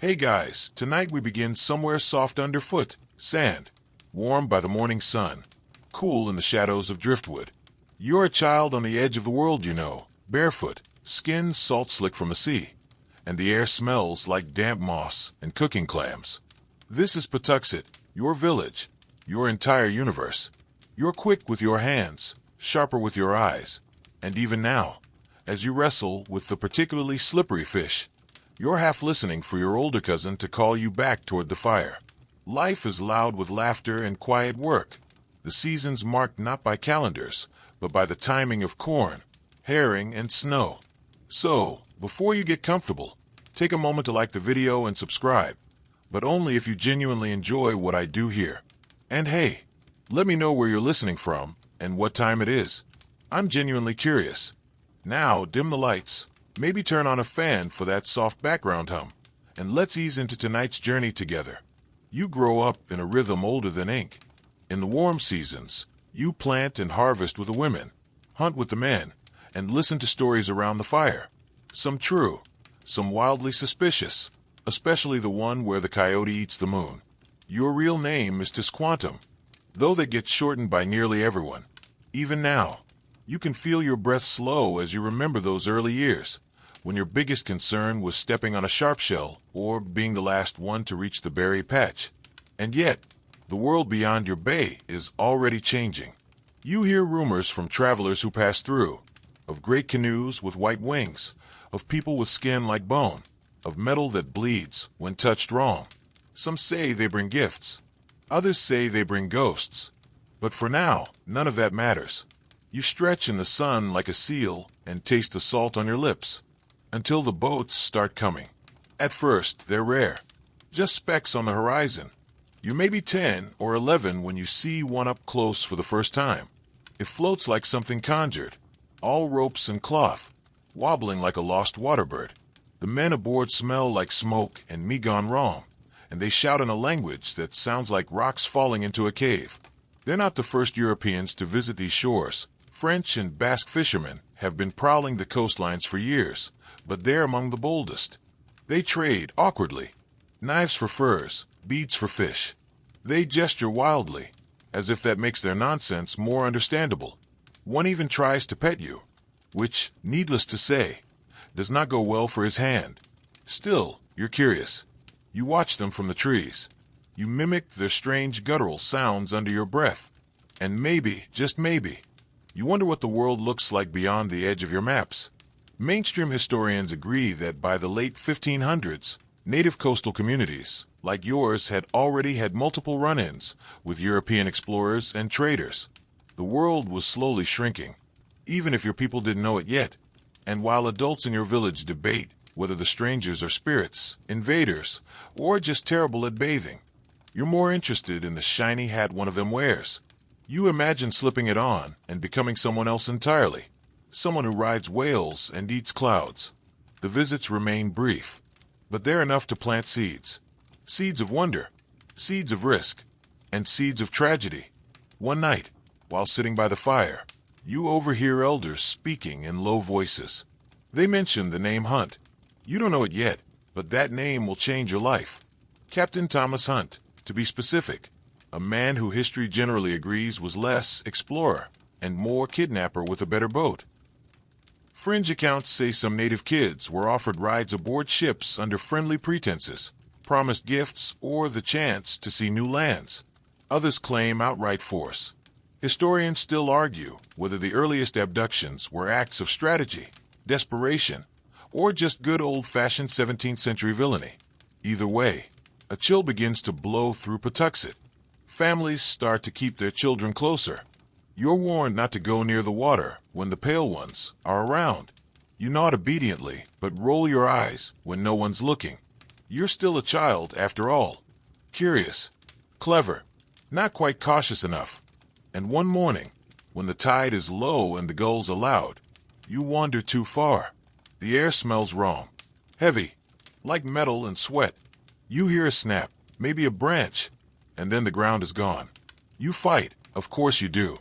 Hey guys, tonight we begin somewhere soft underfoot, sand, warm by the morning sun, cool in the shadows of driftwood. You're a child on the edge of the world, you know, barefoot, skin salt slick from the sea, and the air smells like damp moss and cooking clams. This is Patuxet, your village, your entire universe. You're quick with your hands, sharper with your eyes, and even now, as you wrestle with the particularly slippery fish, you're half listening for your older cousin to call you back toward the fire. Life is loud with laughter and quiet work. The seasons marked not by calendars, but by the timing of corn, herring, and snow. So, before you get comfortable, take a moment to like the video and subscribe, but only if you genuinely enjoy what I do here. And hey, let me know where you're listening from and what time it is. I'm genuinely curious. Now, dim the lights. Maybe turn on a fan for that soft background hum, and let's ease into tonight's journey together. You grow up in a rhythm older than ink. In the warm seasons, you plant and harvest with the women, hunt with the men, and listen to stories around the fire. Some true, some wildly suspicious, especially the one where the coyote eats the moon. Your real name is Squanto, though that gets shortened by nearly everyone. Even now, you can feel your breath slow as you remember those early years, when your biggest concern was stepping on a sharp shell or being the last one to reach the berry patch. And yet, the world beyond your bay is already changing. You hear rumors from travelers who pass through, of great canoes with white wings, of people with skin like bone, of metal that bleeds when touched wrong. Some say they bring gifts. Others say they bring ghosts. But for now, none of that matters. You stretch in the sun like a seal and taste the salt on your lips, until the boats start coming. At first, they're rare, just specks on the horizon. You may be 10 or 11 when you see one up close for the first time. It floats like something conjured, all ropes and cloth, wobbling like a lost water bird. The men aboard smell like smoke and meat gone wrong, and they shout in a language that sounds like rocks falling into a cave. They're not the first Europeans to visit these shores. French and Basque fishermen have been prowling the coastlines for years, but they're among the boldest. They trade awkwardly, knives for furs, beads for fish. They gesture wildly, as if that makes their nonsense more understandable. One even tries to pet you, which, needless to say, does not go well for his hand. Still, you're curious. You watch them from the trees. You mimic their strange guttural sounds under your breath. And maybe, just maybe, you wonder what the world looks like beyond the edge of your maps. Mainstream historians agree that by the late 1500s, native coastal communities, like yours, had already had multiple run-ins with European explorers and traders. The world was slowly shrinking, even if your people didn't know it yet. And while adults in your village debate whether the strangers are spirits, invaders, or just terrible at bathing, you're more interested in the shiny hat one of them wears. You imagine slipping it on and becoming someone else entirely, someone who rides whales and eats clouds. The visits remain brief, but they're enough to plant seeds. Seeds of wonder, seeds of risk, and seeds of tragedy. One night, while sitting by the fire, you overhear elders speaking in low voices. They mention the name Hunt. You don't know it yet, but that name will change your life. Captain Thomas Hunt, to be specific. A man who history generally agrees was less explorer and more kidnapper with a better boat. Fringe accounts say some native kids were offered rides aboard ships under friendly pretenses, promised gifts, or the chance to see new lands. Others claim outright force. Historians still argue whether the earliest abductions were acts of strategy, desperation, or just good old-fashioned 17th century villainy. Either way, a chill begins to blow through Patuxet. Families start to keep their children closer. You're warned not to go near the water when the pale ones are around. You nod obediently, but roll your eyes when no one's looking. You're still a child, after all. Curious, clever, not quite cautious enough. And one morning, when the tide is low and the gulls are loud, you wander too far. The air smells wrong, heavy, like metal and sweat. You hear a snap, maybe a branch, and then the ground is gone. You fight, of course you do.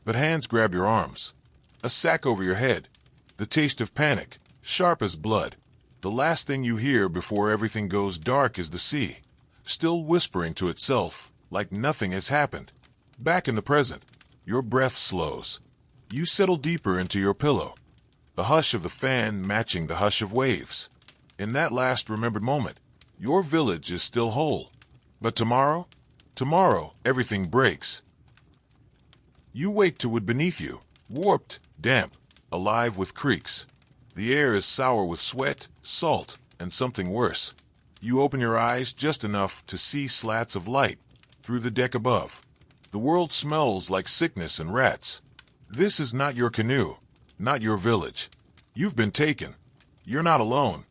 But hands grab your arms. A sack over your head. The taste of panic, sharp as blood. The last thing you hear before everything goes dark is the sea, still whispering to itself like nothing has happened. Back in the present, your breath slows. You settle deeper into your pillow, the hush of the fan matching the hush of waves. In that last remembered moment, your village is still whole. But tomorrow, everything breaks. You wake to wood beneath you, warped, damp, alive with creaks. The air is sour with sweat, salt, and something worse. You open your eyes just enough to see slats of light through the deck above. The world smells like sickness and rats. This is not your canoe, not your village. You've been taken. You're not alone.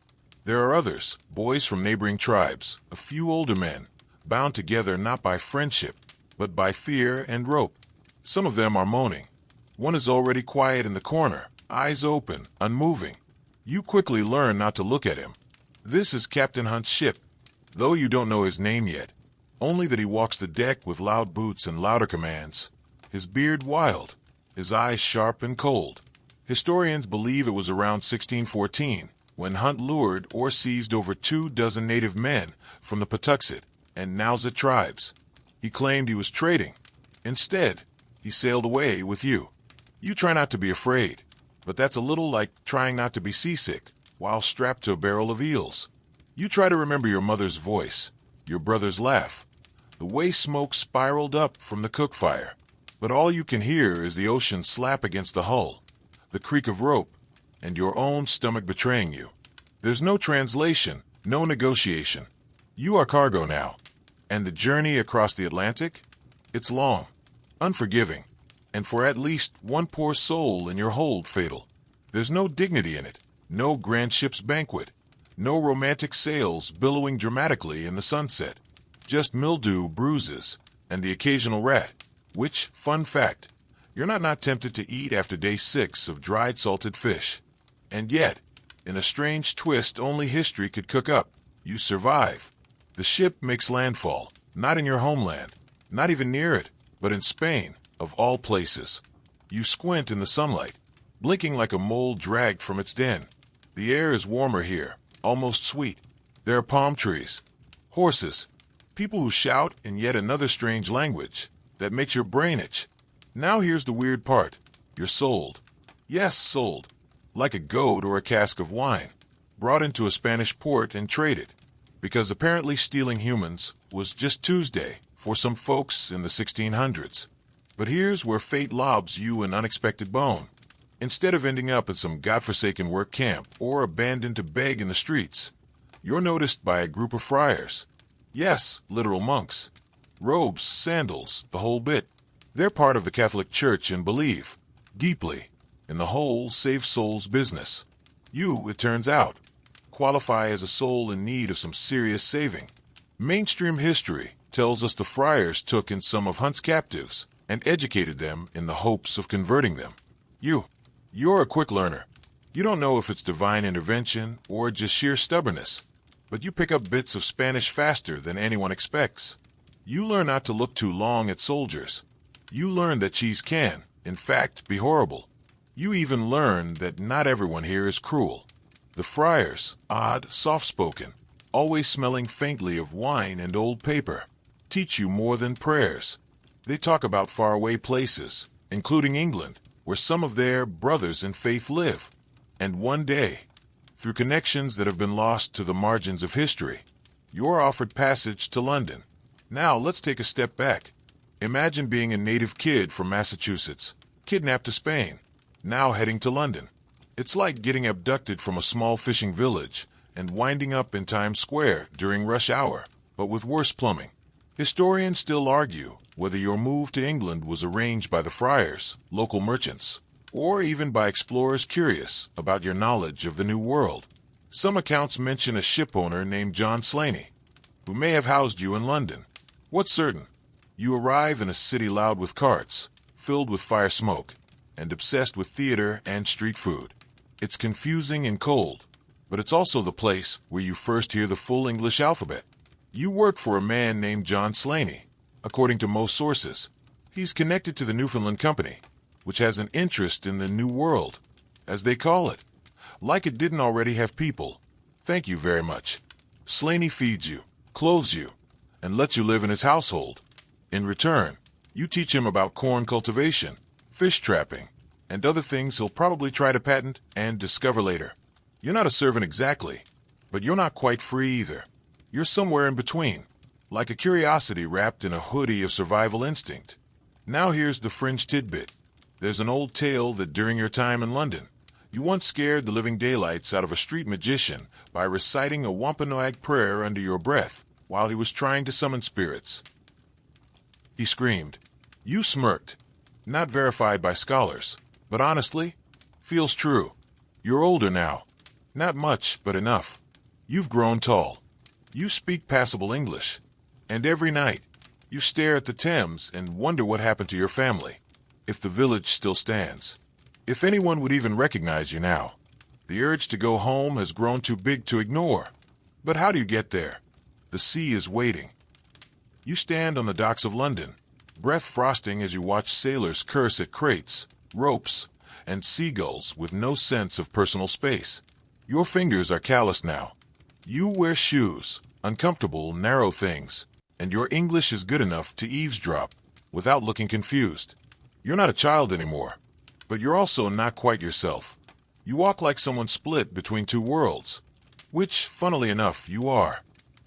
There are others, boys from neighboring tribes, a few older men, bound together not by friendship, but by fear and rope. Some of them are moaning. One is already quiet in the corner, eyes open, unmoving. You quickly learn not to look at him. This is Captain Hunt's ship, though you don't know his name yet, only that he walks the deck with loud boots and louder commands, his beard wild, his eyes sharp and cold. Historians believe it was around 1614 when Hunt lured or seized over 24 native men from the Patuxet and Nauset tribes. He claimed he was trading. Instead, he sailed away with you. You try not to be afraid, but that's a little like trying not to be seasick while strapped to a barrel of eels. You try to remember your mother's voice, your brother's laugh, the way smoke spiraled up from the cook fire. But all you can hear is the ocean slap against the hull, the creak of rope, and your own stomach betraying you. There's no translation, no negotiation. You are cargo now. And the journey across the Atlantic? It's long, unforgiving, and for at least one poor soul in your hold fatal. There's no dignity in it, no grand ship's banquet, no romantic sails billowing dramatically in the sunset. Just mildew, bruises, and the occasional rat, which, fun fact, you're not tempted to eat after day 6 of dried salted fish. And yet, in a strange twist only history could cook up, you survive. The ship makes landfall, not in your homeland, not even near it, but in Spain, of all places. You squint in the sunlight, blinking like a mole dragged from its den. The air is warmer here, almost sweet. There are palm trees, horses, people who shout in yet another strange language that makes your brain itch. Now here's the weird part. You're sold. Yes, sold. Like a goat or a cask of wine, brought into a Spanish port and traded. Because apparently stealing humans was just Tuesday for some folks in the 1600s. But here's where fate lobs you an unexpected bone. Instead of ending up at some godforsaken work camp or abandoned to beg in the streets, you're noticed by a group of friars. Yes, literal monks. Robes, sandals, the whole bit. They're part of the Catholic Church and believe, deeply, in the whole save souls business. You, it turns out, qualify as a soul in need of some serious saving. Mainstream history tells us the friars took in some of Hunt's captives and educated them in the hopes of converting them. You're a quick learner. You don't know if it's divine intervention or just sheer stubbornness, but you pick up bits of Spanish faster than anyone expects. You learn not to look too long at soldiers. You learn that cheese can, in fact, be horrible. You even learn that not everyone here is cruel. The friars, odd, soft-spoken, always smelling faintly of wine and old paper, teach you more than prayers. They talk about faraway places, including England, where some of their brothers in faith live. And one day, through connections that have been lost to the margins of history, you're offered passage to London. Now let's take a step back. Imagine being a native kid from Massachusetts, kidnapped to Spain, now heading to London. It's like getting abducted from a small fishing village and winding up in Times Square during rush hour, but with worse plumbing. Historians still argue whether your move to England was arranged by the friars, local merchants, or even by explorers curious about your knowledge of the New World. Some accounts mention a shipowner named John Slaney, who may have housed you in London. What's certain? You arrive in a city loud with carts, filled with fire smoke, and obsessed with theater and street food. It's confusing and cold, but it's also the place where you first hear the full English alphabet. You work for a man named John Slaney, according to most sources. He's connected to the Newfoundland Company, which has an interest in the New World, as they call it. Like it didn't already have people. Thank you very much. Slaney feeds you, clothes you, and lets you live in his household. In return, you teach him about corn cultivation, fish trapping, and other things he'll probably try to patent and discover later. You're not a servant exactly, but you're not quite free either. You're somewhere in between, like a curiosity wrapped in a hoodie of survival instinct. Now here's the fringe tidbit. There's an old tale that during your time in London, you once scared the living daylights out of a street magician by reciting a Wampanoag prayer under your breath while he was trying to summon spirits. He screamed. You smirked. Not verified by scholars, but honestly, feels true. You're older now. Not much, but enough. You've grown tall. You speak passable English. And every night, you stare at the Thames and wonder what happened to your family, if the village still stands, if anyone would even recognize you now. The urge to go home has grown too big to ignore. But how do you get there? The sea is waiting. You stand on the docks of London, breath frosting as you watch sailors curse at crates, ropes, and seagulls with no sense of personal space. Your fingers are calloused now. You wear shoes, uncomfortable, narrow things, and your English is good enough to eavesdrop without looking confused. You're not a child anymore, but you're also not quite yourself. You walk like someone split between two worlds, which, funnily enough, you are.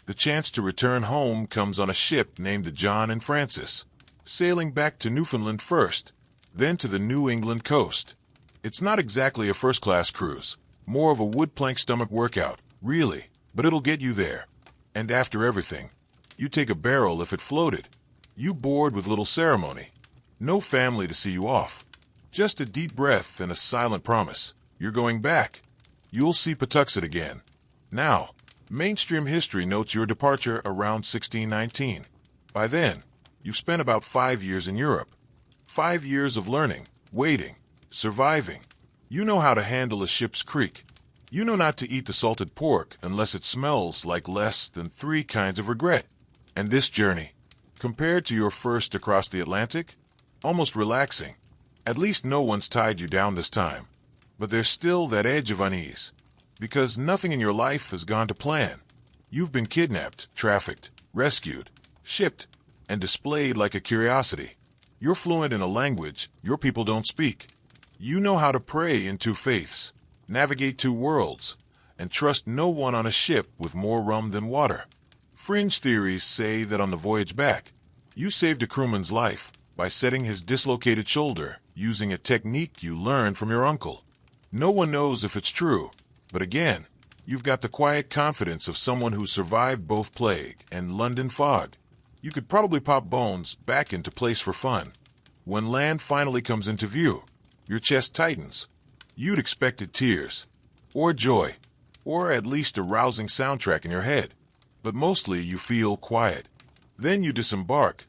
The chance to return home comes on a ship named the John and Francis, sailing back to Newfoundland first, then to the New England coast. It's not exactly a first-class cruise, more of a wood-plank stomach workout, really, but it'll get you there. And after everything, you take a barrel if it floated. You board with little ceremony. No family to see you off. Just a deep breath and a silent promise. You're going back. You'll see Patuxent again. Now, mainstream history notes your departure around 1619. By then, you've spent about 5 years in Europe. 5 years of learning, waiting, surviving. You know how to handle a ship's creak. You know not to eat the salted pork unless it smells like less than 3 kinds of regret. And this journey, compared to your first across the Atlantic, almost relaxing. At least no one's tied you down this time. But there's still that edge of unease, because nothing in your life has gone to plan. You've been kidnapped, trafficked, rescued, shipped, and displayed like a curiosity. You're fluent in a language your people don't speak. You know how to pray in 2 faiths, navigate 2 worlds, and trust no one on a ship with more rum than water. Fringe theories say that on the voyage back, you saved a crewman's life by setting his dislocated shoulder using a technique you learned from your uncle. No one knows if it's true, but again, you've got the quiet confidence of someone who survived both plague and London fog. You could probably pop bones back into place for fun. When land finally comes into view, your chest tightens. You'd expected tears, or joy, or at least a rousing soundtrack in your head. But mostly you feel quiet. Then you disembark,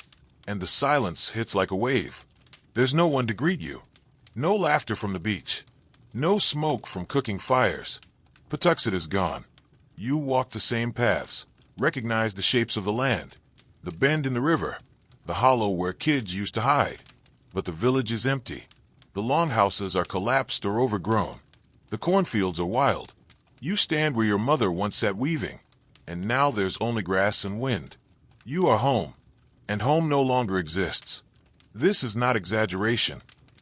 and the silence hits like a wave. There's no one to greet you. No laughter from the beach. No smoke from cooking fires. Patuxent is gone. You walk the same paths, recognize the shapes of the land, the bend in the river, the hollow where kids used to hide. But the village is empty. The longhouses are collapsed or overgrown. The cornfields are wild. You stand where your mother once sat weaving, and now there's only grass and wind. You are home, and home no longer exists. This is not exaggeration.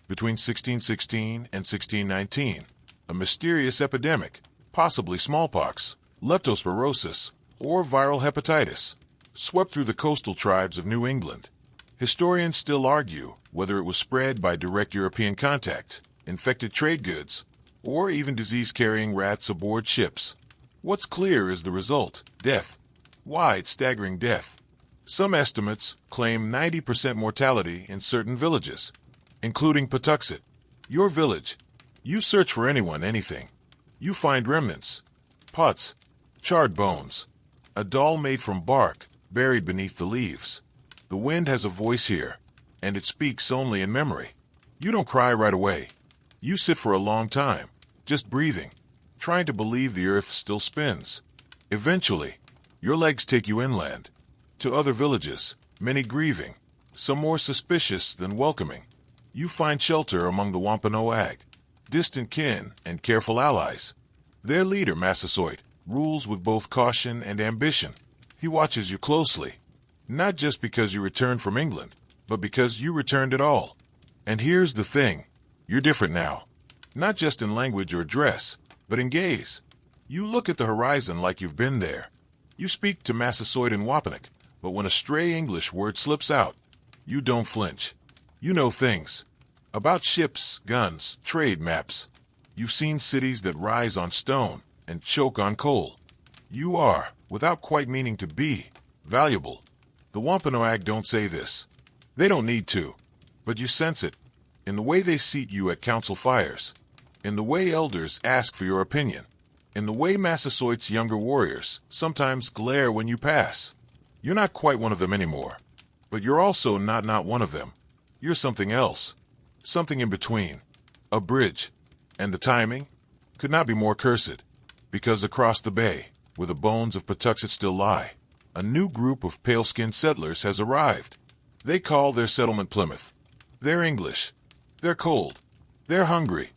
Between 1616 and 1619, a mysterious epidemic, possibly smallpox, leptospirosis, or viral hepatitis, swept through the coastal tribes of New England. Historians still argue whether it was spread by direct European contact, infected trade goods, or even disease-carrying rats aboard ships. What's clear is the result: death. Wide, staggering death. Some estimates claim 90% mortality in certain villages, including Patuxent. Your village. You search for anyone, anything. You find remnants, pots, charred bones, a doll made from bark buried beneath the leaves. The wind has a voice here, and it speaks only in memory. You don't cry right away. You sit for a long time, just breathing, trying to believe the earth still spins. Eventually, your legs take you inland, to other villages, many grieving, some more suspicious than welcoming. You find shelter among the Wampanoag, distant kin and careful allies. Their leader, Massasoit, rules with both caution and ambition. He watches you closely, not just because you returned from England, but because you returned at all. And here's the thing, you're different now. Not just in language or dress, but in gaze. You look at the horizon like you've been there. You speak to Massasoit and Wampanoag, but when a stray English word slips out, you don't flinch. You know things. About ships, guns, trade maps. You've seen cities that rise on stone and choke on coal. You are, without quite meaning to be, valuable. The Wampanoag don't say this. They don't need to. But you sense it. In the way they seat you at council fires. In the way elders ask for your opinion. In the way Massasoit's younger warriors sometimes glare when you pass. You're not quite one of them anymore. But you're also not one of them. You're something else. Something in between. A bridge. And the timing could not be more cursed. Because across the bay, where the bones of Patuxet still lie, a new group of pale-skinned settlers has arrived. They call their settlement Plymouth. They're English. They're cold. They're hungry.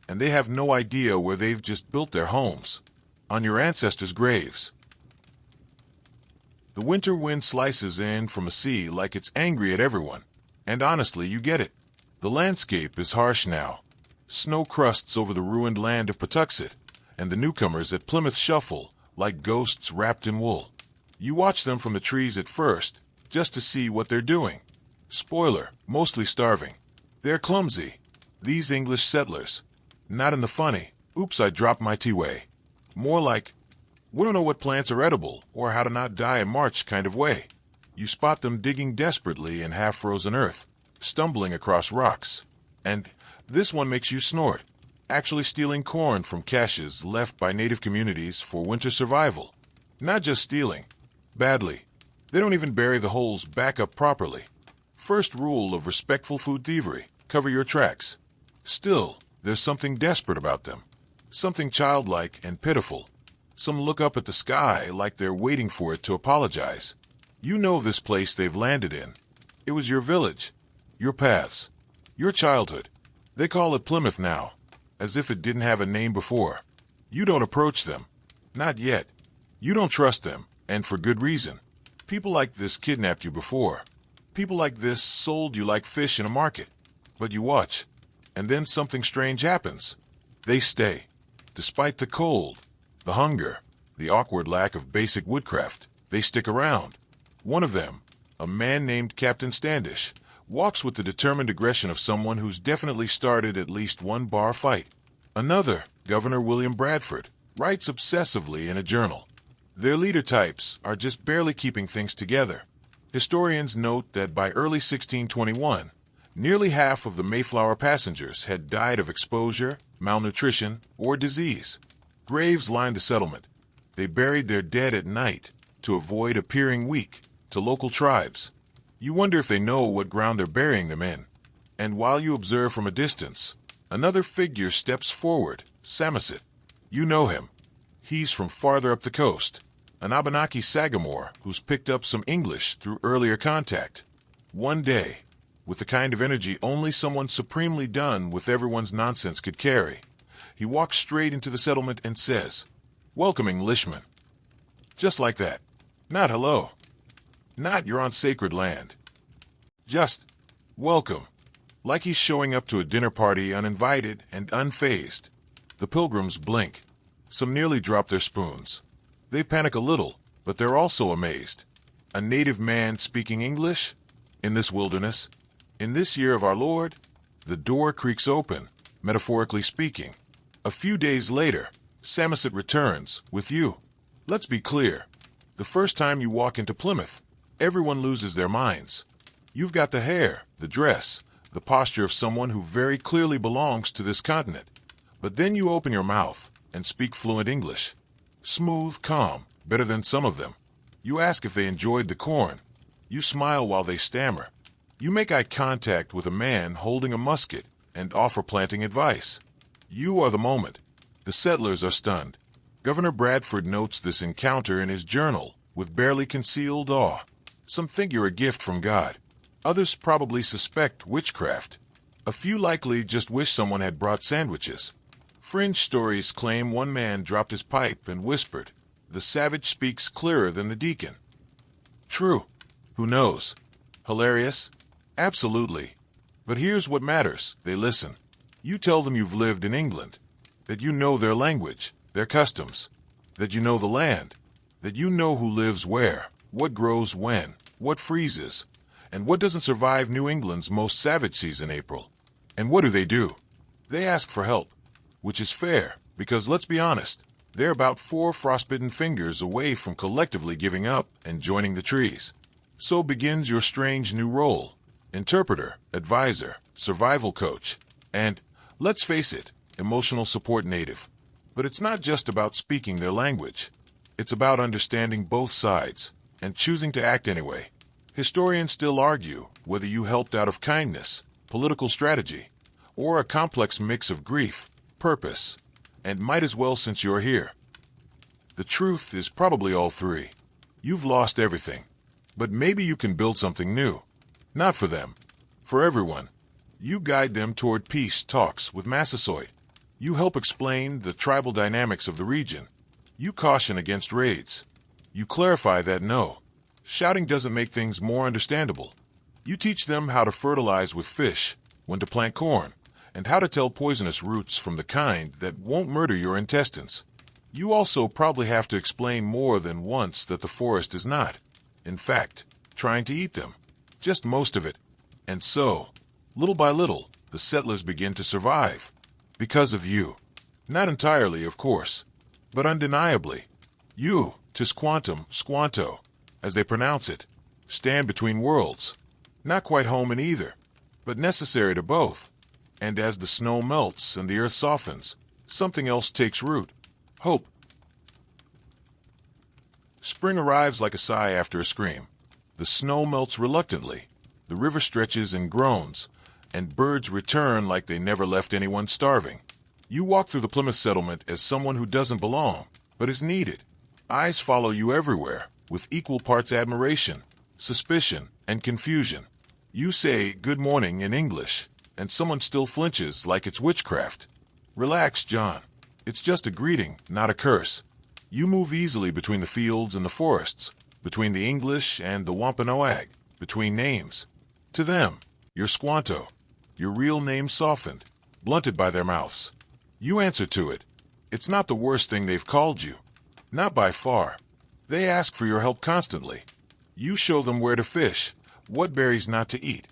And they have no idea where they've just built their homes. On your ancestors' graves. The winter wind slices in from a sea like it's angry at everyone. And honestly, you get it. The landscape is harsh now. Snow crusts over the ruined land of Patuxet, and the newcomers at Plymouth shuffle like ghosts wrapped in wool. You watch them from the trees at first, just to see what they're doing. Spoiler, mostly starving. They're clumsy. These English settlers. Not in the funny, oops, I dropped my tea way. More like, we don't know what plants are edible or how to not die in March kind of way. You spot them digging desperately in half-frozen earth, stumbling across rocks. And this one makes you snort, actually stealing corn from caches left by native communities for winter survival. Not just stealing. Badly. They don't even bury the holes back up properly. First rule of respectful food thievery, cover your tracks. Still, there's something desperate about them. Something childlike and pitiful. Some look up at the sky like they're waiting for it to apologize. You know this place they've landed in. It was your village, your paths, your childhood. They call it Plymouth now, as if it didn't have a name before. You don't approach them. Not yet. You don't trust them, and for good reason. People like this kidnapped you before. People like this sold you like fish in a market. But you watch, and then something strange happens. They stay. Despite the cold, the hunger, the awkward lack of basic woodcraft, they stick around. One of them, a man named Captain Standish, walks with the determined aggression of someone who's definitely started at least one bar fight. Another, Governor William Bradford, writes obsessively in a journal. Their leader types are just barely keeping things together. Historians note that by early 1621, nearly half of the Mayflower passengers had died of exposure, malnutrition, or disease. Graves lined the settlement. They buried their dead at night to avoid appearing weak to local tribes. You wonder if they know what ground they're burying them in. And while you observe from a distance, another figure steps forward, Samoset. You know him. He's from farther up the coast, an Abenaki Sagamore who's picked up some English through earlier contact. One day, with the kind of energy only someone supremely done with everyone's nonsense could carry, he walks straight into the settlement and says, "Welcoming Lishmen." Just like that. Not hello. Not you're on sacred land. Just, welcome. Like he's showing up to a dinner party uninvited and unfazed. The pilgrims blink. Some nearly drop their spoons. They panic a little, but they're also amazed. A native man speaking English? In this wilderness? In this year of our Lord? The door creaks open, metaphorically speaking. A few days later, Samoset returns, with you. Let's be clear. The first time you walk into Plymouth, everyone loses their minds. You've got the hair, the dress, the posture of someone who very clearly belongs to this continent. But then you open your mouth and speak fluent English. Smooth, calm, better than some of them. You ask if they enjoyed the corn. You smile while they stammer. You make eye contact with a man holding a musket and offer planting advice. You are the moment. The settlers are stunned. Governor Bradford notes this encounter in his journal with barely concealed awe. Some think you're a gift from God. Others probably suspect witchcraft. A few likely just wish someone had brought sandwiches. Fringe stories claim one man dropped his pipe and whispered, the savage speaks clearer than the deacon. True. Who knows? Hilarious? Absolutely. But here's what matters. They listen. You tell them you've lived in England, that you know their language, their customs, that you know the land, that you know who lives where, what grows when, what freezes, and what doesn't survive New England's most savage season, April. And what do? They ask for help, which is fair, because let's be honest, they're about 4 frostbitten fingers away from collectively giving up and joining the trees. So begins your strange new role: interpreter, advisor, survival coach, and, let's face it, emotional support native. But it's not just about speaking their language. It's about understanding both sides and choosing to act anyway. Historians still argue whether you helped out of kindness, political strategy, or a complex mix of grief, purpose, and might as well since you're here. The truth is probably all three. You've lost everything, but maybe you can build something new. Not for them, for everyone. You guide them toward peace talks with Massasoit. You help explain the tribal dynamics of the region. You caution against raids. You clarify that no, shouting doesn't make things more understandable. You teach them how to fertilize with fish, when to plant corn, and how to tell poisonous roots from the kind that won't murder your intestines. You also probably have to explain more than once that the forest is not, in fact, trying to eat them. Just most of it. And so, little by little, the settlers begin to survive. Because of you. Not entirely, of course, but undeniably. You, to Squanto, as they pronounce it, stand between worlds. Not quite home in either, but necessary to both. And as the snow melts and the earth softens, something else takes root. Hope. Spring arrives like a sigh after a scream. The snow melts reluctantly. The river stretches and groans, and birds return like they never left anyone starving. You walk through the Plymouth settlement as someone who doesn't belong, but is needed. Eyes follow you everywhere, with equal parts admiration, suspicion, and confusion. You say good morning in English, and someone still flinches like it's witchcraft. Relax, John. It's just a greeting, not a curse. You move easily between the fields and the forests, between the English and the Wampanoag, between names. To them, you're Squanto. Your real name softened, blunted by their mouths. You answer to it. It's not the worst thing they've called you. Not by far. They ask for your help constantly. You show them where to fish, what berries not to eat,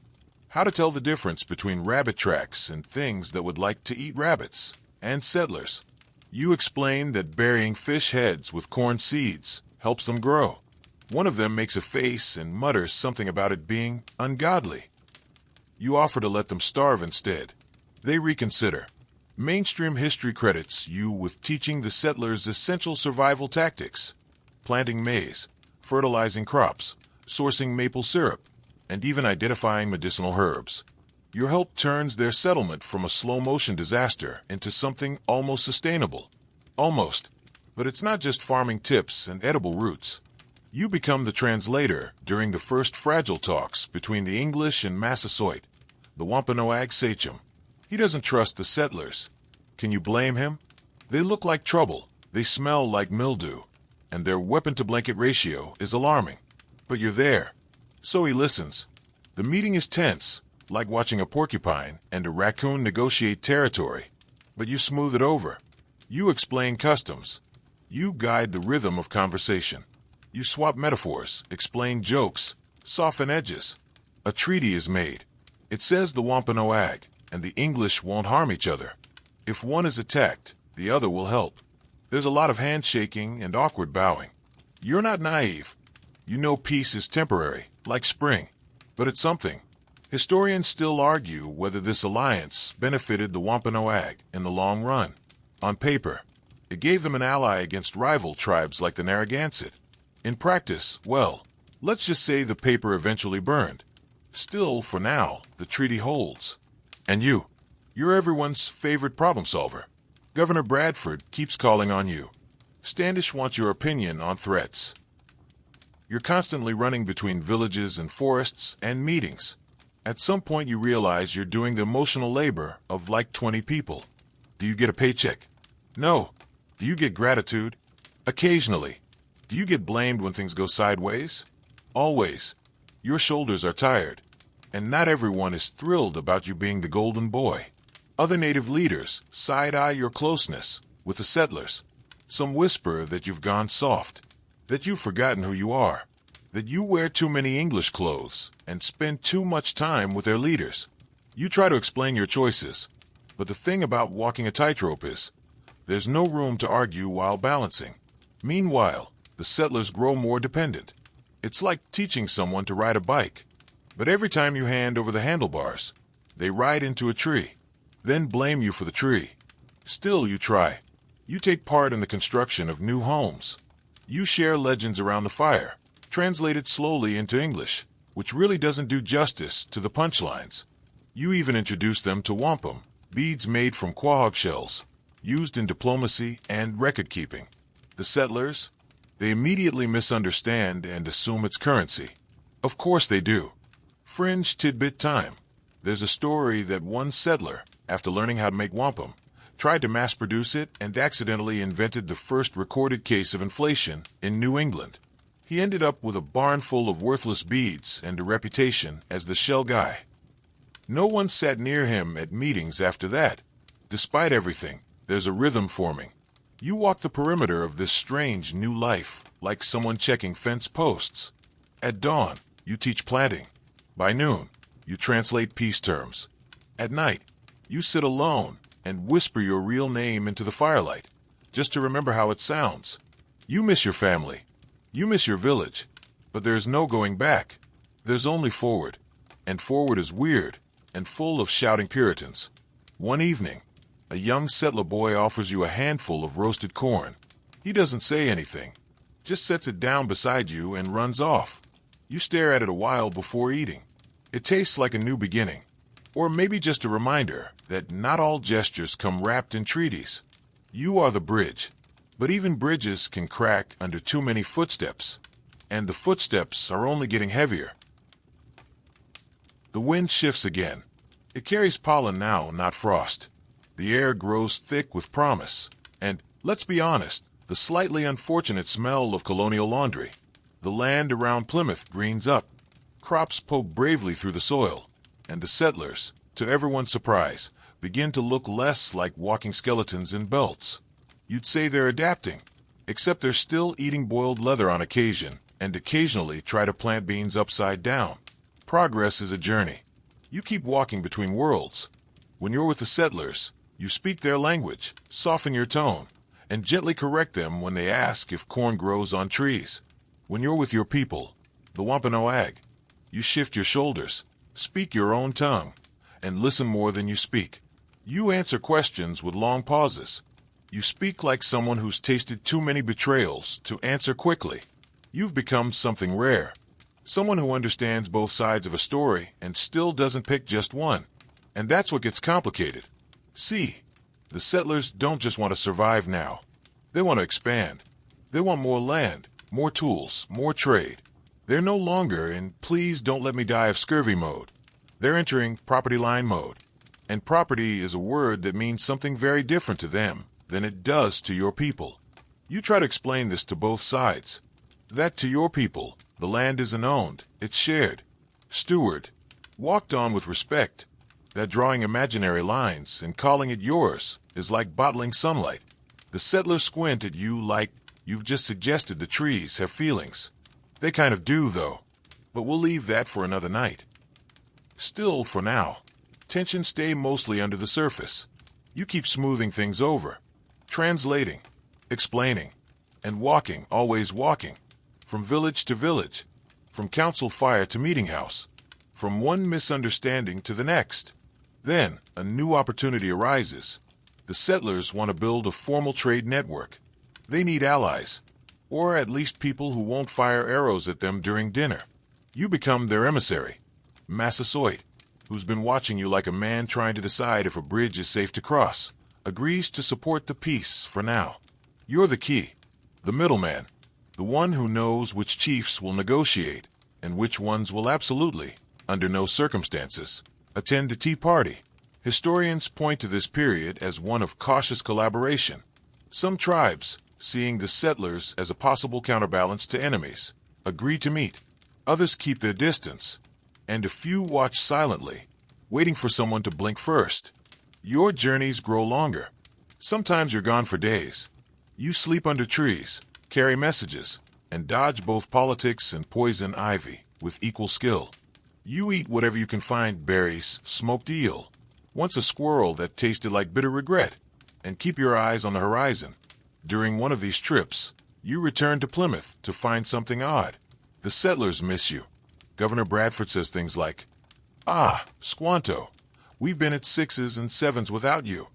how to tell the difference between rabbit tracks and things that would like to eat rabbits, and settlers. You explain that burying fish heads with corn seeds helps them grow. One of them makes a face and mutters something about it being ungodly. You offer to let them starve instead. They reconsider. Mainstream history credits you with teaching the settlers essential survival tactics: planting maize, fertilizing crops, sourcing maple syrup, and even identifying medicinal herbs. Your help turns their settlement from a slow-motion disaster into something almost sustainable. Almost. But it's not just farming tips and edible roots. You become the translator during the first fragile talks between the English and Massasoit, the Wampanoag sachem. He doesn't trust the settlers. Can you blame him? They look like trouble, they smell like mildew, and their weapon-to-blanket ratio is alarming. But you're there. So he listens. The meeting is tense, like watching a porcupine and a raccoon negotiate territory. But you smooth it over. You explain customs. You guide the rhythm of conversation. You swap metaphors, explain jokes, soften edges. A treaty is made. It says the Wampanoag and the English won't harm each other. If one is attacked, the other will help. There's a lot of handshaking and awkward bowing. You're not naive. You know peace is temporary, like spring. But it's something. Historians still argue whether this alliance benefited the Wampanoag in the long run. On paper, it gave them an ally against rival tribes like the Narragansett. In practice, well, let's just say the paper eventually burned. Still, for now, the treaty holds. And you're everyone's favorite problem solver. Governor Bradford keeps calling on you. Standish wants your opinion on threats. You're constantly running between villages and forests and meetings. At some point you realize you're doing the emotional labor of like 20 people. Do you get a paycheck? No. Do you get gratitude? Occasionally. Do you get blamed when things go sideways? Always. Your shoulders are tired. And not everyone is thrilled about you being the golden boy. Other native leaders side-eye your closeness with the settlers. Some whisper that you've gone soft, that you've forgotten who you are, that you wear too many English clothes and spend too much time with their leaders. You try to explain your choices, but the thing about walking a tightrope is, there's no room to argue while balancing. Meanwhile, the settlers grow more dependent. It's like teaching someone to ride a bike, but every time you hand over the handlebars, they ride into a tree, then blame you for the tree. Still you try. You take part in the construction of new homes. You share legends around the fire, translated slowly into English, which really doesn't do justice to the punchlines. You even introduce them to wampum, beads made from quahog shells, used in diplomacy and record-keeping. The settlers, they immediately misunderstand and assume it's currency. Of course they do. Fringe tidbit time. There's a story that one settler, after learning how to make wampum, tried to mass-produce it and accidentally invented the first recorded case of inflation in New England. He ended up with a barn full of worthless beads and a reputation as the shell guy. No one sat near him at meetings after that. Despite everything, there's a rhythm forming. You walk the perimeter of this strange new life, like someone checking fence posts. At dawn, you teach planting. By noon, you translate peace terms. At night, you sit alone and whisper your real name into the firelight, just to remember how it sounds. You miss your family. You miss your village. But there's no going back. There's only forward. And forward is weird and full of shouting Puritans. One evening, a young settler boy offers you a handful of roasted corn. He doesn't say anything, just sets it down beside you and runs off. You stare at it a while before eating. It tastes like a new beginning. Or maybe just a reminder that not all gestures come wrapped in treaties. You are the bridge. But even bridges can crack under too many footsteps. And the footsteps are only getting heavier. The wind shifts again. It carries pollen now, not frost. The air grows thick with promise. And, let's be honest, the slightly unfortunate smell of colonial laundry. The land around Plymouth greens up. Crops poke bravely through the soil. And the settlers, to everyone's surprise, begin to look less like walking skeletons in belts. You'd say they're adapting, except they're still eating boiled leather on occasion, and occasionally try to plant beans upside down. Progress is a journey. You keep walking between worlds. When you're with the settlers, you speak their language, soften your tone, and gently correct them when they ask if corn grows on trees. When you're with your people, the Wampanoag, you shift your shoulders, speak your own tongue, and listen more than you speak. You answer questions with long pauses. You speak like someone who's tasted too many betrayals to answer quickly. You've become something rare. Someone who understands both sides of a story and still doesn't pick just one. And that's what gets complicated. See, the settlers don't just want to survive now. They want to expand. They want more land, more tools, more trade. They're no longer in please don't let me die of scurvy mode. They're entering property line mode. And property is a word that means something very different to them than it does to your people. You try to explain this to both sides. That to your people, the land isn't owned, it's shared. Steward. Walked on with respect. That drawing imaginary lines and calling it yours is like bottling sunlight. The settlers squint at you like you've just suggested the trees have feelings. They kind of do, though. But we'll leave that for another night. Still, for now, tensions stay mostly under the surface. You keep smoothing things over, translating, explaining, and walking, always walking, from village to village, from council fire to meeting house, from one misunderstanding to the next. Then, a new opportunity arises. The settlers want to build a formal trade network. They need allies, or at least people who won't fire arrows at them during dinner. You become their emissary, Massasoit, who's been watching you like a man trying to decide if a bridge is safe to cross, agrees to support the peace for now. You're the key, the middleman, the one who knows which chiefs will negotiate and which ones will absolutely, under no circumstances, attend a tea party. Historians point to this period as one of cautious collaboration. Some tribes, seeing the settlers as a possible counterbalance to enemies, agree to meet. Others keep their distance, and a few watch silently, waiting for someone to blink first. Your journeys grow longer. Sometimes you're gone for days. You sleep under trees, carry messages, and dodge both politics and poison ivy with equal skill. You eat whatever you can find: berries, smoked eel, once a squirrel that tasted like bitter regret, and keep your eyes on the horizon. During one of these trips, you return to Plymouth to find something odd. The settlers miss you. Governor Bradford says things like, "Ah, Squanto, we've been at 6s and 7s without you,"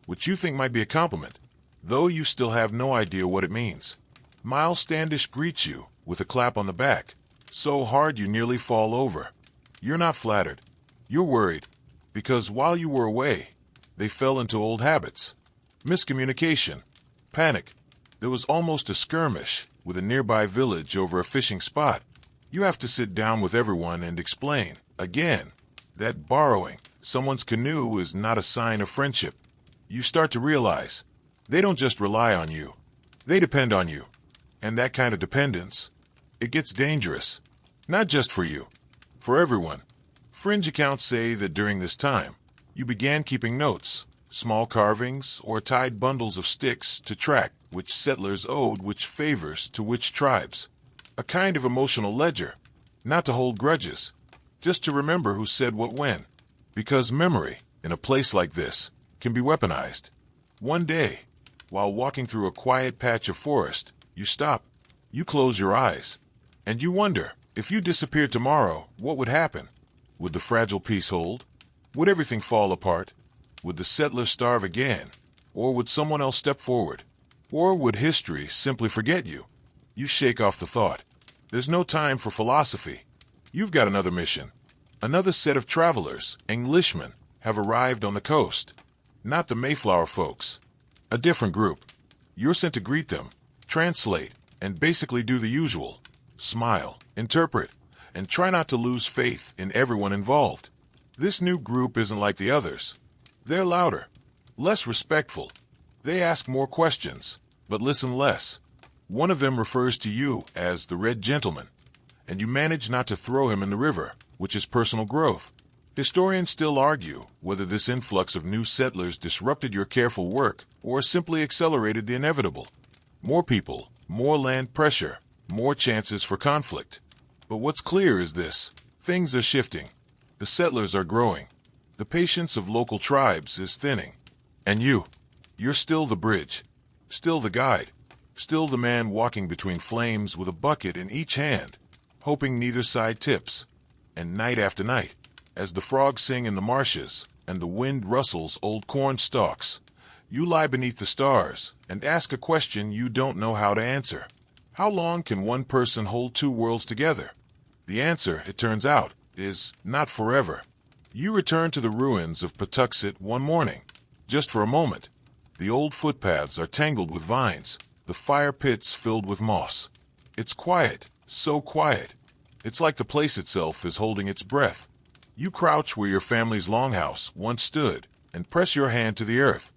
which you think might be a compliment, though you still have no idea what it means. Miles Standish greets you with a clap on the back, so hard you nearly fall over. You're not flattered. You're worried, because while you were away, they fell into old habits. Miscommunication, panic. There was almost a skirmish with a nearby village over a fishing spot. You have to sit down with everyone and explain, again, that borrowing someone's canoe is not a sign of friendship. You start to realize they don't just rely on you, they depend on you. And that kind of dependence, it gets dangerous. Not just for you, for everyone. Fringe accounts say that during this time, you began keeping notes, small carvings, or tied bundles of sticks to track which settlers owed which favors to which tribes. A kind of emotional ledger, not to hold grudges, just to remember who said what when. Because memory, in a place like this, can be weaponized. One day, while walking through a quiet patch of forest, you stop, you close your eyes, and you wonder, if you disappeared tomorrow, what would happen? Would the fragile peace hold? Would everything fall apart? Would the settlers starve again? Or would someone else step forward? Or would history simply forget you? You shake off the thought. There's no time for philosophy. You've got another mission. Another set of travelers, Englishmen, have arrived on the coast. Not the Mayflower folks. A different group. You're sent to greet them, translate, and basically do the usual. Smile, interpret, and try not to lose faith in everyone involved. This new group isn't like the others. They're louder, less respectful. They ask more questions, but listen less. One of them refers to you as the Red Gentleman, and you manage not to throw him in the river, which is personal growth. Historians still argue whether this influx of new settlers disrupted your careful work or simply accelerated the inevitable. More people, more land pressure, more chances for conflict. But what's clear is this: things are shifting. The settlers are growing. The patience of local tribes is thinning. And you're still the bridge, still the guide, still the man walking between flames with a bucket in each hand, hoping neither side tips. And night after night, as the frogs sing in the marshes and the wind rustles old corn stalks, you lie beneath the stars and ask a question you don't know how to answer. How long can one person hold two worlds together? The answer, it turns out, is not forever. You return to the ruins of Patuxet one morning, just for a moment. The old footpaths are tangled with vines, the fire pits filled with moss. It's quiet, so quiet. It's like the place itself is holding its breath. You crouch where your family's longhouse once stood and press your hand to the earth.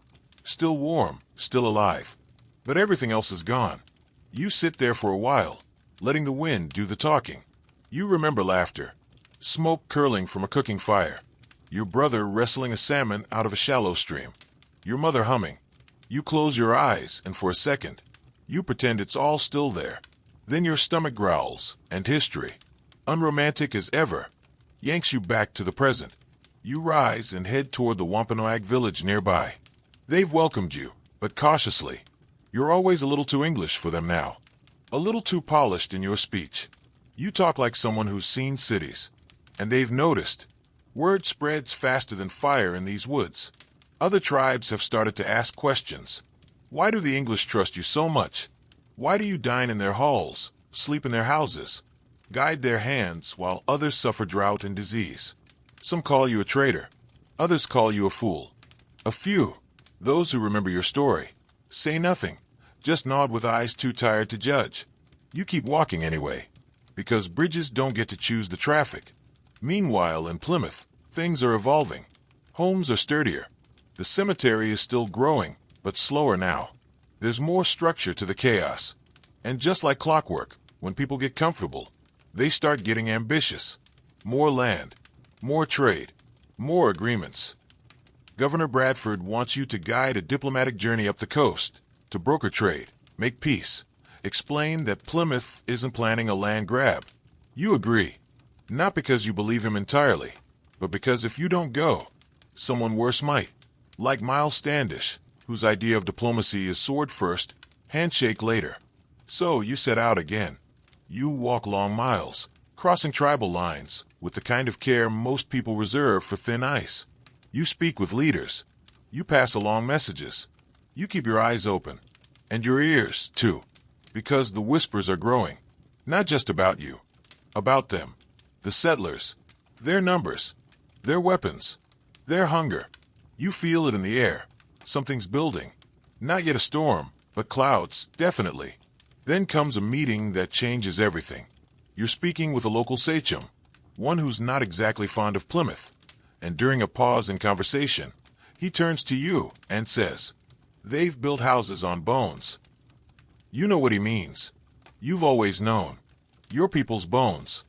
Still warm, still alive. But everything else is gone. You sit there for a while, letting the wind do the talking. You remember laughter, smoke curling from a cooking fire, your brother wrestling a salmon out of a shallow stream, your mother humming. You close your eyes, and for a second, you pretend it's all still there. Then your stomach growls, and history, unromantic as ever, yanks you back to the present. You rise and head toward the Wampanoag village nearby. They've welcomed you, but cautiously. You're always a little too English for them now, a little too polished in your speech. You talk like someone who's seen cities, and they've noticed. Word spreads faster than fire in these woods. Other tribes have started to ask questions. Why do the English trust you so much? Why do you dine in their halls, sleep in their houses, guide their hands while others suffer drought and disease? Some call you a traitor. Others call you a fool. A few, those who remember your story, say nothing, just nod with eyes too tired to judge. You keep walking anyway, because bridges don't get to choose the traffic. Meanwhile, in Plymouth, things are evolving. Homes are sturdier. The cemetery is still growing, but slower now. There's more structure to the chaos. And just like clockwork, when people get comfortable, they start getting ambitious. More land, more trade, more agreements. Governor Bradford wants you to guide a diplomatic journey up the coast, to broker trade, make peace, explain that Plymouth isn't planning a land grab. You agree, not because you believe him entirely, but because if you don't go, someone worse might. Like Miles Standish, whose idea of diplomacy is sword first, handshake later. So you set out again. You walk long miles, crossing tribal lines, with the kind of care most people reserve for thin ice. You speak with leaders. You pass along messages. You keep your eyes open. And your ears, too. Because the whispers are growing. Not just about you. About them. The settlers. Their numbers. Their weapons. Their hunger. You feel it in the air. Something's building. Not yet a storm, but clouds, definitely. Then comes a meeting that changes everything. You're speaking with a local sachem, one who's not exactly fond of Plymouth. And during a pause in conversation, he turns to you and says, "They've built houses on bones." You know what he means. You've always known. Your people's bones.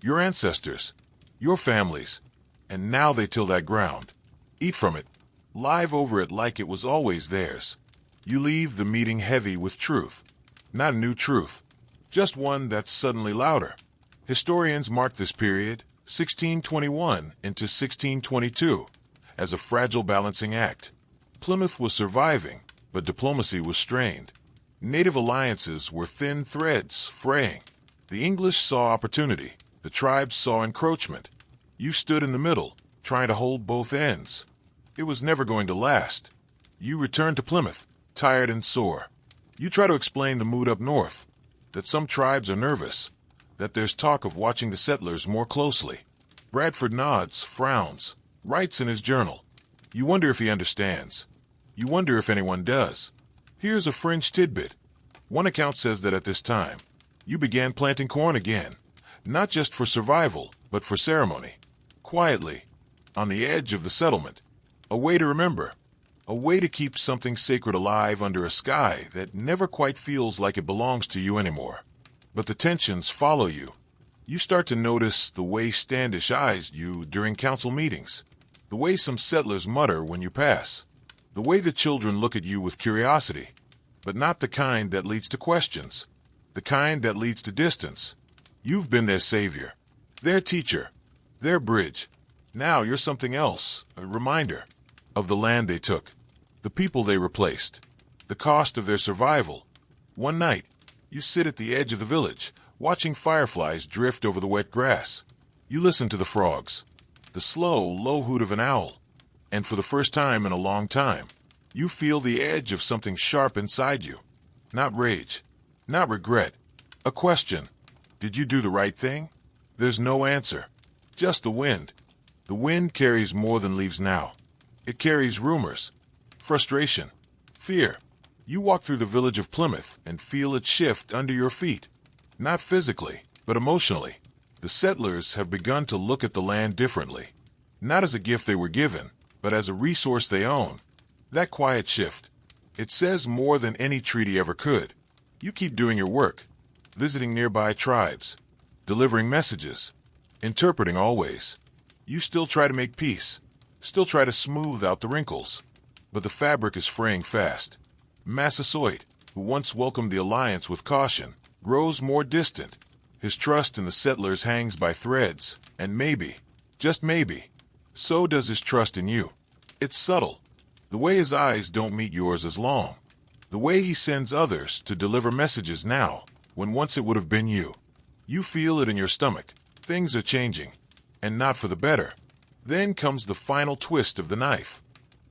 Your ancestors. Your families. And now they till that ground. Eat from it. Live over it like it was always theirs. You leave the meeting heavy with truth. Not a new truth. Just one that's suddenly louder. Historians mark this period, 1621 into 1622, as a fragile balancing act. Plymouth was surviving, but diplomacy was strained. Native alliances were thin threads, fraying. The English saw opportunity. The tribes saw encroachment. You stood in the middle, trying to hold both ends. It was never going to last. You returned to Plymouth, tired and sore. You try to explain the mood up north, that some tribes are nervous, that there's talk of watching the settlers more closely. Bradford nods, frowns, writes in his journal. You wonder if he understands. You wonder if anyone does. Here's a fringe tidbit. One account says that at this time, you began planting corn again, not just for survival, but for ceremony. Quietly, on the edge of the settlement. A way to remember. A way to keep something sacred alive under a sky that never quite feels like it belongs to you anymore. But the tensions follow you. You start to notice the way Standish eyes you during council meetings. The way some settlers mutter when you pass. The way the children look at you with curiosity. But not the kind that leads to questions. The kind that leads to distance. You've been their savior. Their teacher. Their bridge. Now you're something else. A reminder of the land they took. The people they replaced. The cost of their survival. One night, you sit at the edge of the village, watching fireflies drift over the wet grass. You listen to the frogs. The slow, low hoot of an owl. And for the first time in a long time, you feel the edge of something sharp inside you. Not rage. Not regret. A question. Did you do the right thing? There's no answer. Just the wind. The wind carries more than leaves now. It carries rumors, frustration, fear. You walk through the village of Plymouth and feel it shift under your feet. Not physically, but emotionally. The settlers have begun to look at the land differently. Not as a gift they were given, but as a resource they own. That quiet shift. It says more than any treaty ever could. You keep doing your work, visiting nearby tribes, delivering messages, interpreting always. You still try to make peace. Still try to smooth out the wrinkles. But the fabric is fraying fast. Massasoit, who once welcomed the alliance with caution, grows more distant. His trust in the settlers hangs by threads, and maybe, just maybe, so does his trust in you. It's subtle. The way his eyes don't meet yours as long. The way he sends others to deliver messages now, when once it would have been you. You feel it in your stomach. Things are changing, and not for the better. Then comes the final twist of the knife.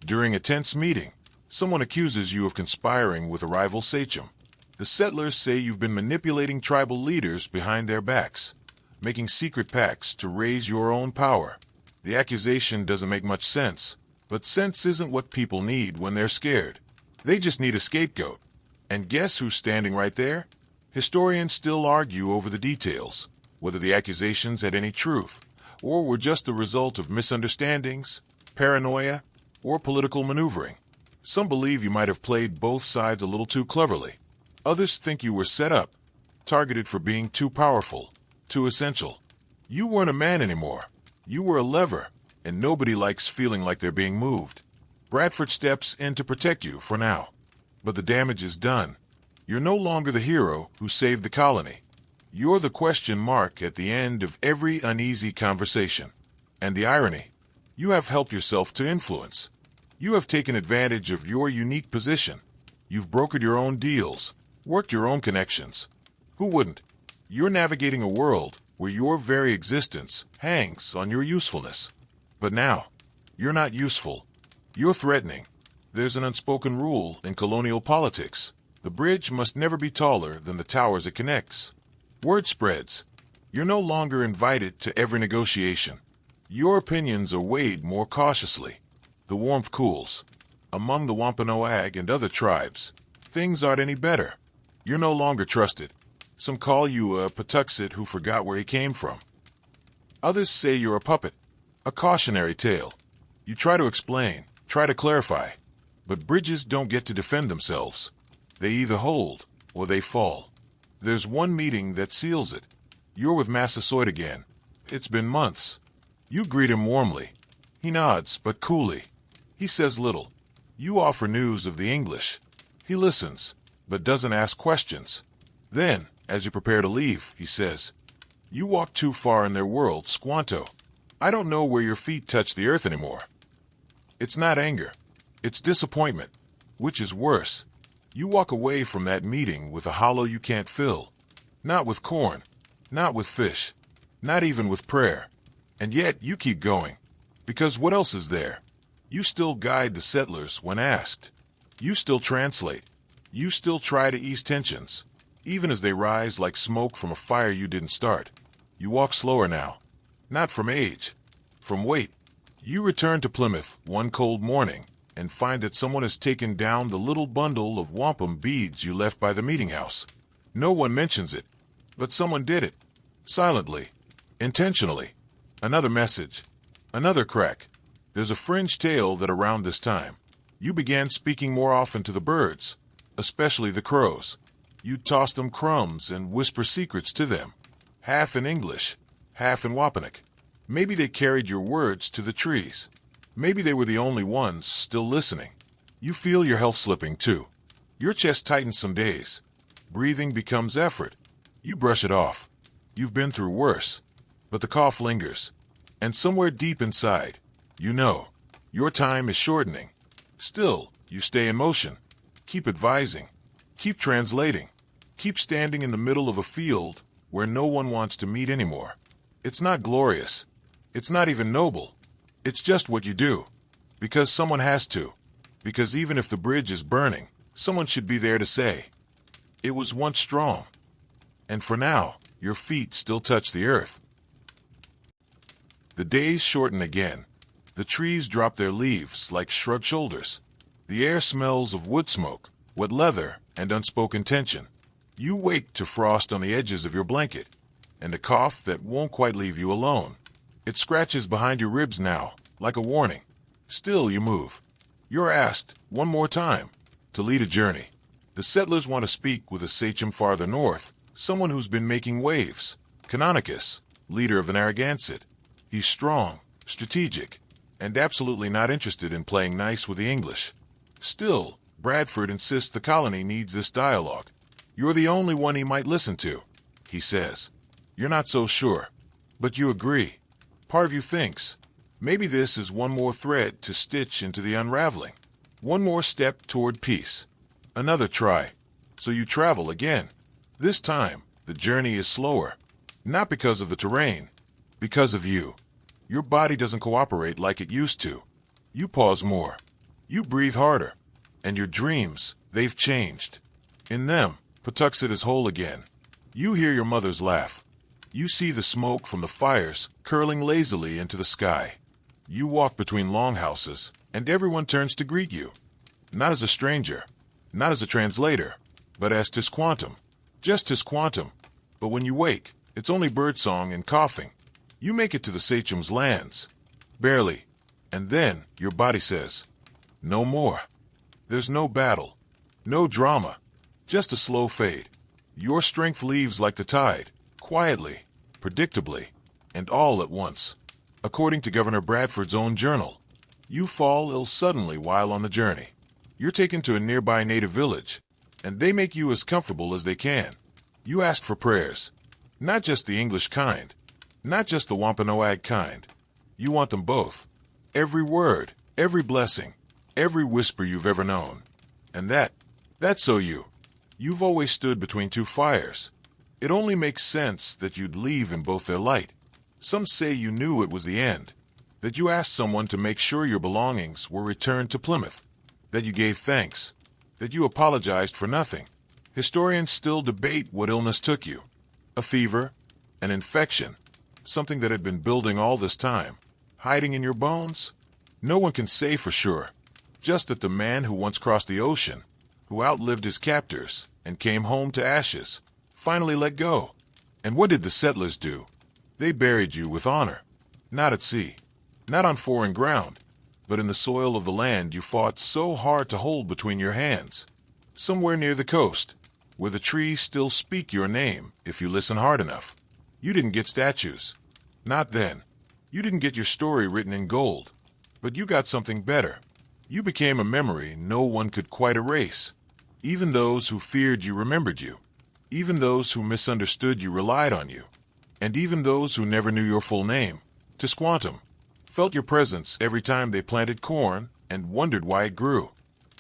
During a tense meeting, someone accuses you of conspiring with a rival sachem. The settlers say you've been manipulating tribal leaders behind their backs, making secret pacts to raise your own power. The accusation doesn't make much sense, but sense isn't what people need when they're scared. They just need a scapegoat. And guess who's standing right there? Historians still argue over the details, whether the accusations had any truth, or were just the result of misunderstandings, paranoia, or political maneuvering. Some believe you might have played both sides a little too cleverly. Others think you were set up, targeted for being too powerful, too essential. You weren't a man anymore. You were a lever, and nobody likes feeling like they're being moved. Bradford steps in to protect you for now. But the damage is done. You're no longer the hero who saved the colony. You're the question mark at the end of every uneasy conversation. And the irony, you have helped yourself to influence. You have taken advantage of your unique position. You've brokered your own deals, worked your own connections. Who wouldn't? You're navigating a world where your very existence hangs on your usefulness. But now, you're not useful. You're threatening. There's an unspoken rule in colonial politics. The bridge must never be taller than the towers it connects. Word spreads. You're no longer invited to every negotiation. Your opinions are weighed more cautiously. The warmth cools. Among the Wampanoag and other tribes, things aren't any better. You're no longer trusted. Some call you a Patuxet who forgot where he came from. Others say you're a puppet, a cautionary tale. You try to explain, try to clarify, but bridges don't get to defend themselves. They either hold or they fall. There's one meeting that seals it. You're with Massasoit again. It's been months. You greet him warmly. He nods, but coolly. He says little. You offer news of the English. He listens, but doesn't ask questions. Then, as you prepare to leave, he says, "You walk too far in their world, Squanto. I don't know where your feet touch the earth anymore." It's not anger. It's disappointment, which is worse. You walk away from that meeting with a hollow you can't fill. Not with corn, not with fish, not even with prayer. And yet you keep going. Because what else is there? You still guide the settlers when asked. You still translate. You still try to ease tensions, even as they rise like smoke from a fire you didn't start. You walk slower now. Not from age, from weight. You return to Plymouth one cold morning and find that someone has taken down the little bundle of wampum beads you left by the meeting house. No one mentions it, but someone did it. Silently. Intentionally. Another message. Another crack. There's a fringe tale that around this time, you began speaking more often to the birds, especially the crows. You'd toss them crumbs and whisper secrets to them, half in English, half in Wampanoag. Maybe they carried your words to the trees. Maybe they were the only ones still listening. You feel your health slipping, too. Your chest tightens some days. Breathing becomes effort. You brush it off. You've been through worse. But the cough lingers. And somewhere deep inside, you know, your time is shortening. Still, you stay in motion. Keep advising. Keep translating. Keep standing in the middle of a field where no one wants to meet anymore. It's not glorious. It's not even noble. It's just what you do. Because someone has to. Because even if the bridge is burning, someone should be there to say, "It was once strong." And for now, your feet still touch the earth. The days shorten again. The trees drop their leaves like shrugged shoulders. The air smells of wood smoke, wet leather, and unspoken tension. You wake to frost on the edges of your blanket, and a cough that won't quite leave you alone. It scratches behind your ribs now, like a warning. Still you move. You're asked, one more time, to lead a journey. The settlers want to speak with a sachem farther north, someone who's been making waves. Canonicus, leader of the Narragansett. He's strong, strategic, and absolutely not interested in playing nice with the English. Still, Bradford insists the colony needs this dialogue. You're the only one he might listen to, he says. You're not so sure, but you agree. Part of you thinks, maybe this is one more thread to stitch into the unraveling. One more step toward peace. Another try. So you travel again. This time, the journey is slower. Not because of the terrain, because of you. Your body doesn't cooperate like it used to. You pause more. You breathe harder. And your dreams, they've changed. In them, Patuxet is whole again. You hear your mother's laugh. You see the smoke from the fires curling lazily into the sky. You walk between longhouses, and everyone turns to greet you. Not as a stranger, not as a translator, but as Tisquantum. Just Tisquantum. But when you wake, it's only birdsong and coughing. You make it to the sachem's lands. Barely. And then your body says, no more. There's no battle, no drama, just a slow fade. Your strength leaves like the tide, quietly, predictably, and all at once. According to Governor Bradford's own journal, you fall ill suddenly while on the journey. You're taken to a nearby native village, and they make you as comfortable as they can. You ask for prayers, not just the English kind, not just the Wampanoag kind. You want them both. Every word, every blessing, every whisper you've ever known. And that's so you. You've always stood between two fires. It only makes sense that you'd leave in both their light. Some say you knew it was the end, that you asked someone to make sure your belongings were returned to Plymouth, that you gave thanks, that you apologized for nothing. Historians still debate what illness took you. A fever, an infection, something that had been building all this time, hiding in your bones? No one can say for sure, just that the man who once crossed the ocean, who outlived his captors and came home to ashes, finally let go. And what did the settlers do? They buried you with honor, not at sea, not on foreign ground, but in the soil of the land you fought so hard to hold between your hands, somewhere near the coast, where the trees still speak your name if you listen hard enough. You didn't get statues. Not then. You didn't get your story written in gold. But you got something better. You became a memory no one could quite erase. Even those who feared you remembered you. Even those who misunderstood you relied on you. And even those who never knew your full name, to Squanto, felt your presence every time they planted corn and wondered why it grew.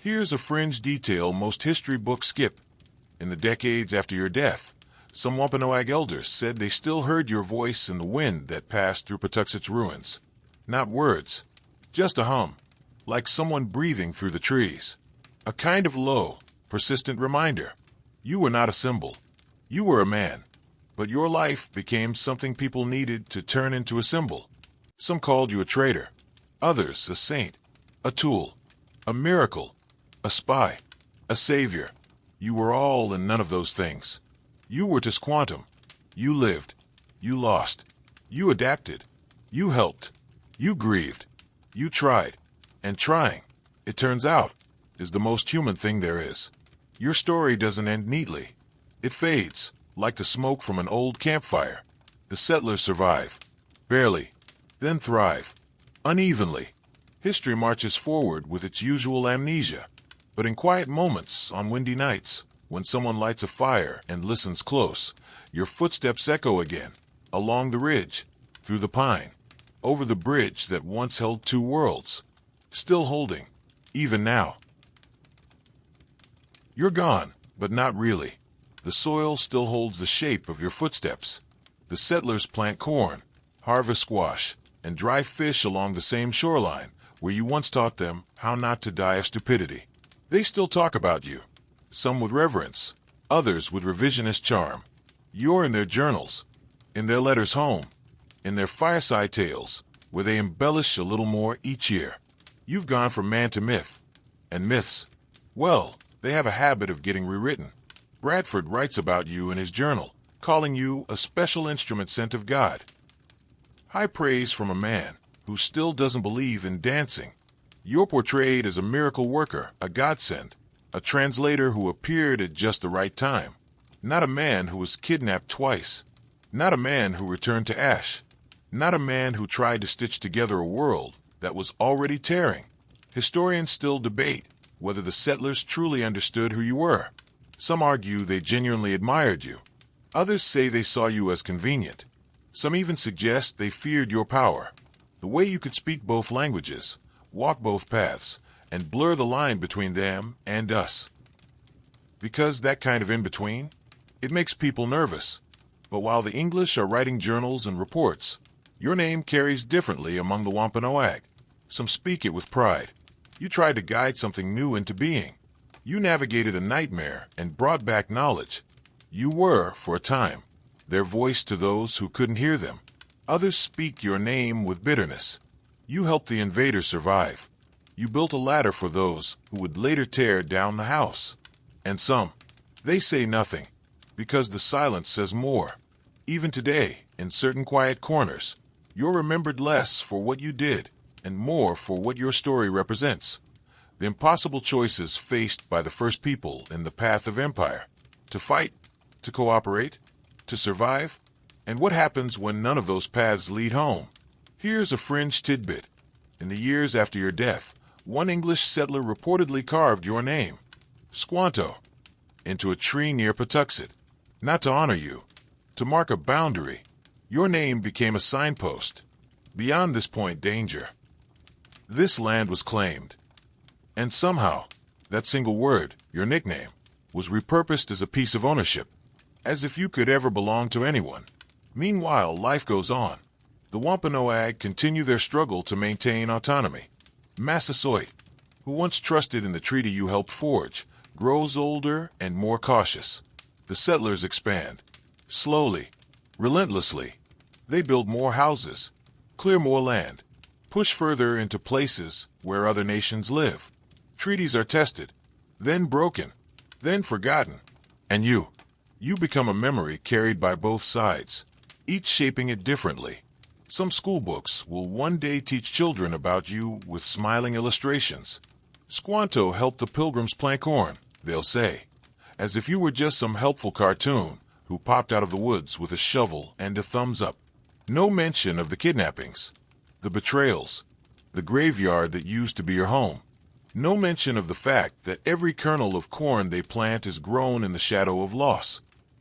Here's a fringe detail most history books skip. In the decades after your death, some Wampanoag elders said they still heard your voice in the wind that passed through Patuxet's ruins. Not words, just a hum, like someone breathing through the trees. A kind of low, persistent reminder. You were not a symbol. You were a man. But your life became something people needed to turn into a symbol. Some called you a traitor, others a saint, a tool, a miracle, a spy, a savior. You were all and none of those things. You were to Squanto. You lived. You lost. You adapted. You helped. You grieved. You tried. And trying, it turns out, is the most human thing there is. Your story doesn't end neatly. It fades, like the smoke from an old campfire. The settlers survive. Barely. Then thrive. Unevenly. History marches forward with its usual amnesia. But in quiet moments, on windy nights, when someone lights a fire and listens close, your footsteps echo again, along the ridge, through the pine, over the bridge that once held two worlds, still holding, even now. You're gone, but not really. The soil still holds the shape of your footsteps. The settlers plant corn, harvest squash, and dry fish along the same shoreline where you once taught them how not to die of stupidity. They still talk about you, some with reverence, others with revisionist charm. You're in their journals, in their letters home, in their fireside tales, where they embellish a little more each year. You've gone from man to myth, and myths, well, they have a habit of getting rewritten. Bradford writes about you in his journal, calling you a special instrument sent of God. High praise from a man who still doesn't believe in dancing. You're portrayed as a miracle worker, a godsend, a translator who appeared at just the right time. Not a man who was kidnapped twice. Not a man who returned to ash. Not a man who tried to stitch together a world that was already tearing. Historians still debate whether the settlers truly understood who you were. Some argue they genuinely admired you. Others say they saw you as convenient. Some even suggest they feared your power, the way you could speak both languages, walk both paths, and blur the line between them and us. Because that kind of in-between, it makes people nervous. But while the English are writing journals and reports, your name carries differently among the Wampanoag. Some speak it with pride. You tried to guide something new into being. You navigated a nightmare and brought back knowledge. You were, for a time, their voice to those who couldn't hear them. Others speak your name with bitterness. You helped the invaders survive. You built a ladder for those who would later tear down the house. And some, they say nothing, because the silence says more. Even today, in certain quiet corners, you're remembered less for what you did and more for what your story represents. The impossible choices faced by the first people in the path of empire. To fight, to cooperate, to survive. And what happens when none of those paths lead home? Here's a fringe tidbit. In the years after your death, one English settler reportedly carved your name, Squanto, into a tree near Patuxent. Not to honor you, to mark a boundary. Your name became a signpost. Beyond this point, danger. This land was claimed. And somehow, that single word, your nickname, was repurposed as a piece of ownership, as if you could ever belong to anyone. Meanwhile, life goes on. The Wampanoag continue their struggle to maintain autonomy. Massasoit, who once trusted in the treaty you helped forge, grows older and more cautious. The settlers expand. Slowly, relentlessly. They build more houses, clear more land, push further into places where other nations live. Treaties are tested, then broken, then forgotten. And you become a memory carried by both sides, each shaping it differently. Some school books will one day teach children about you with smiling illustrations. Squanto helped the pilgrims plant corn, they'll say, as if you were just some helpful cartoon who popped out of the woods with a shovel and a thumbs up. No mention of the kidnappings, the betrayals, the graveyard that used to be your home. No mention of the fact that every kernel of corn they plant is grown in the shadow of loss.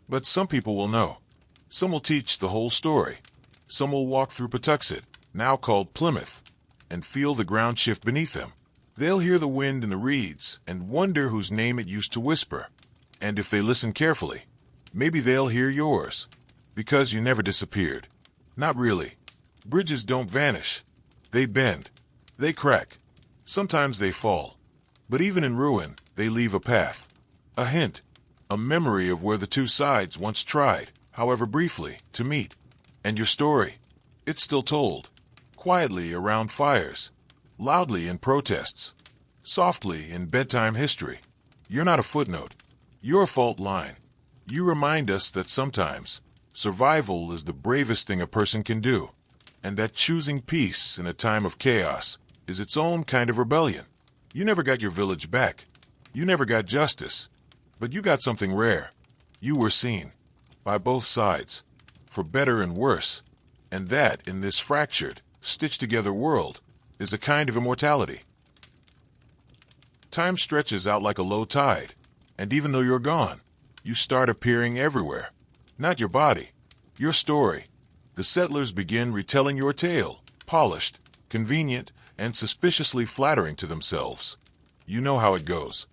But some people will know. Some will teach the whole story. Some will walk through Patuxent, now called Plymouth, and feel the ground shift beneath them. They'll hear the wind in the reeds and wonder whose name it used to whisper. And if they listen carefully, maybe they'll hear yours, because you never disappeared. Not really. Bridges don't vanish. They bend. They crack. Sometimes they fall. But even in ruin, they leave a path. A hint. A memory of where the two sides once tried, however briefly, to meet. And your story, it's still told. Quietly around fires. Loudly in protests. Softly in bedtime history. You're not a footnote. You're a fault line. You remind us that sometimes survival is the bravest thing a person can do, and that choosing peace in a time of chaos is its own kind of rebellion. You never got your village back. You never got justice. But you got something rare. You were seen. By both sides. For better and worse. And that, in this fractured, stitched-together world, is a kind of immortality. Time stretches out like a low tide, and even though you're gone, you start appearing everywhere. Not your body, your story. The settlers begin retelling your tale, polished, convenient, and suspiciously flattering to themselves. You know how it goes.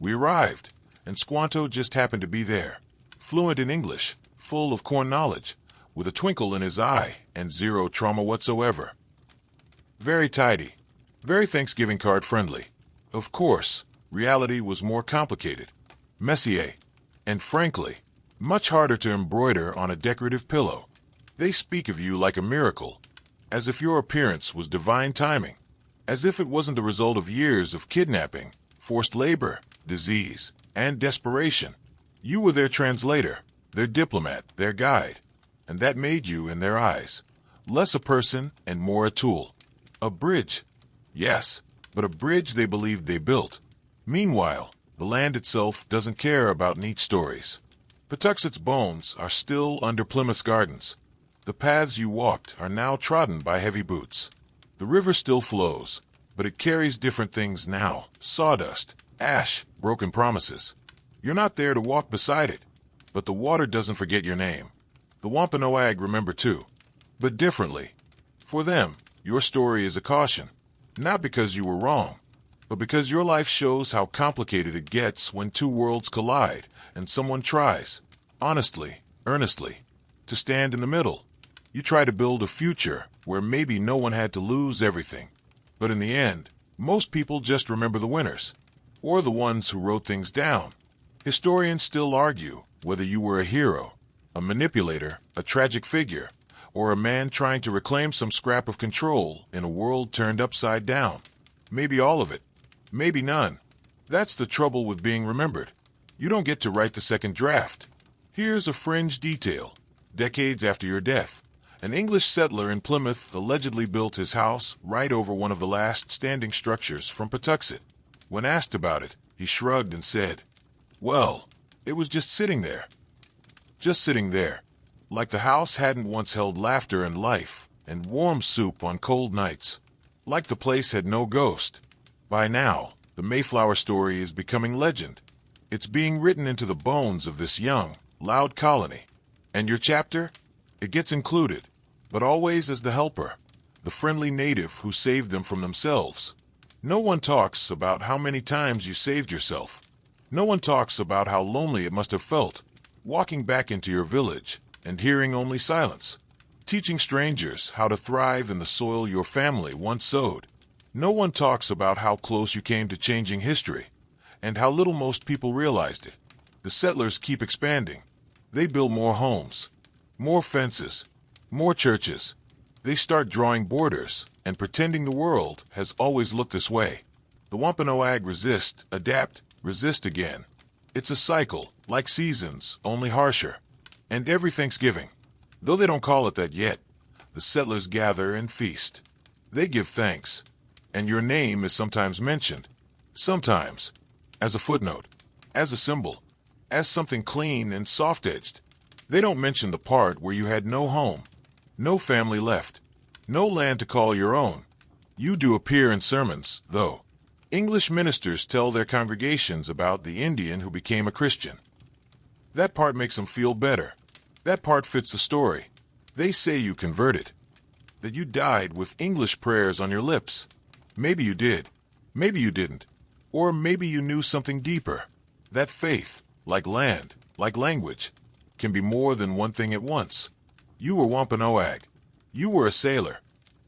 We arrived, and Squanto just happened to be there, fluent in English, full of corn knowledge, with a twinkle in his eye and zero trauma whatsoever. Very tidy, very Thanksgiving card friendly. Of course, reality was more complicated, messier, and frankly, much harder to embroider on a decorative pillow. They speak of you like a miracle, as if your appearance was divine timing, as if it wasn't the result of years of kidnapping, forced labor, disease, and desperation. You were their translator, their diplomat, their guide, and that made you, in their eyes, less a person and more a tool. A bridge. Yes, but a bridge they believed they built. Meanwhile, the land itself doesn't care about neat stories. Patuxent's bones are still under Plymouth's gardens. The paths you walked are now trodden by heavy boots. The river still flows, but it carries different things now. Sawdust, ash, broken promises. You're not there to walk beside it, but the water doesn't forget your name. The Wampanoag remember too, but differently. For them, your story is a caution, not because you were wrong, but because your life shows how complicated it gets when two worlds collide and someone tries, honestly, earnestly, to stand in the middle. You try to build a future where maybe no one had to lose everything. But in the end, most people just remember the winners, or the ones who wrote things down. Historians still argue whether you were a hero, a manipulator, a tragic figure, or a man trying to reclaim some scrap of control in a world turned upside down. Maybe all of it. Maybe none. That's the trouble with being remembered. You don't get to write the second draft. Here's a fringe detail. Decades after your death, an English settler in Plymouth allegedly built his house right over one of the last standing structures from Patuxent. When asked about it, he shrugged and said, "Well, it was just sitting there. Just sitting there. Like the house hadn't once held laughter and life, and warm soup on cold nights. Like the place had no ghost. By now, the Mayflower story is becoming legend. It's being written into the bones of this young, loud colony. And your chapter? It gets included, but always as the helper, the friendly native who saved them from themselves. No one talks about how many times you saved yourself. No one talks about how lonely it must have felt, walking back into your village and hearing only silence, teaching strangers how to thrive in the soil your family once sowed. No one talks about how close you came to changing history, and how little most people realized it. The settlers keep expanding. They build more homes, more fences, more churches. They start drawing borders and pretending the world has always looked this way. The Wampanoag resist, adapt, resist again. It's a cycle, like seasons, only harsher. And every Thanksgiving, though they don't call it that yet, the settlers gather and feast. They give thanks, and your name is sometimes mentioned. Sometimes, as a footnote, as a symbol, as something clean and soft-edged. They don't mention the part where you had no home, no family left, no land to call your own. You do appear in sermons, though. English ministers tell their congregations about the Indian who became a Christian. That part makes them feel better. That part fits the story. They say you converted, that you died with English prayers on your lips. Maybe you did, maybe you didn't, or maybe you knew something deeper. That faith, like land, like language, can be more than one thing at once. You were Wampanoag. You were a sailor.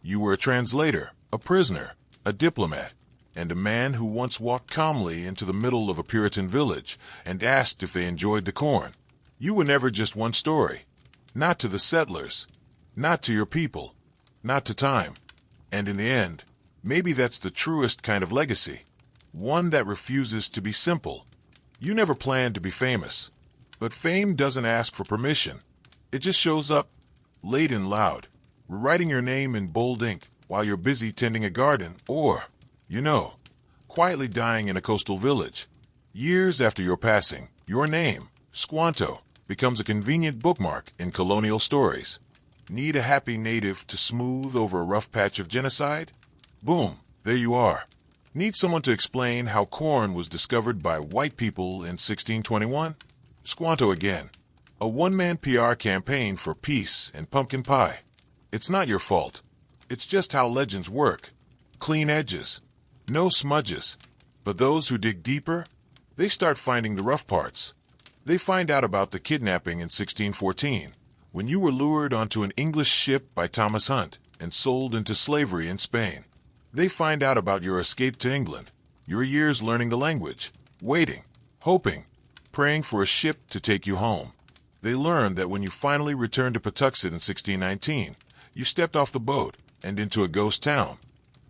You were a translator, a prisoner, a diplomat, and a man who once walked calmly into the middle of a Puritan village and asked if they enjoyed the corn. You were never just one story. Not to the settlers, not to your people, not to time. And in the end, maybe that's the truest kind of legacy. One that refuses to be simple. You never planned to be famous. But fame doesn't ask for permission. It just shows up, late and loud, writing your name in bold ink while you're busy tending a garden or, quietly dying in a coastal village. Years after your passing, your name, Squanto, becomes a convenient bookmark in colonial stories. Need a happy native to smooth over a rough patch of genocide? Boom, there you are. Need someone to explain how corn was discovered by white people in 1621? Squanto again. A one-man PR campaign for peace and pumpkin pie. It's not your fault. It's just how legends work. Clean edges. No smudges. But those who dig deeper, they start finding the rough parts. They find out about the kidnapping in 1614, when you were lured onto an English ship by Thomas Hunt and sold into slavery in Spain. They find out about your escape to England, your years learning the language, waiting, hoping, praying for a ship to take you home. They learn that when you finally returned to Patuxent in 1619, you stepped off the boat and into a ghost town,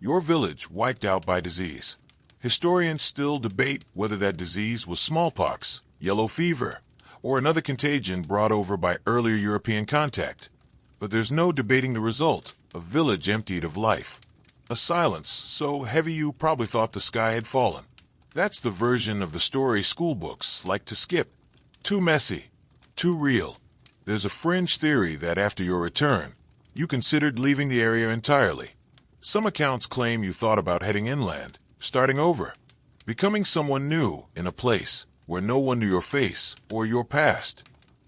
your village wiped out by disease. Historians still debate whether that disease was smallpox, yellow fever, or another contagion brought over by earlier European contact. But there's no debating the result, a village emptied of life. A silence so heavy you probably thought the sky had fallen. That's the version of the story school books like to skip. Too messy, too real. There's a fringe theory that after your return, you considered leaving the area entirely. Some accounts claim you thought about heading inland, starting over, becoming someone new in a place where no one knew your face or your past.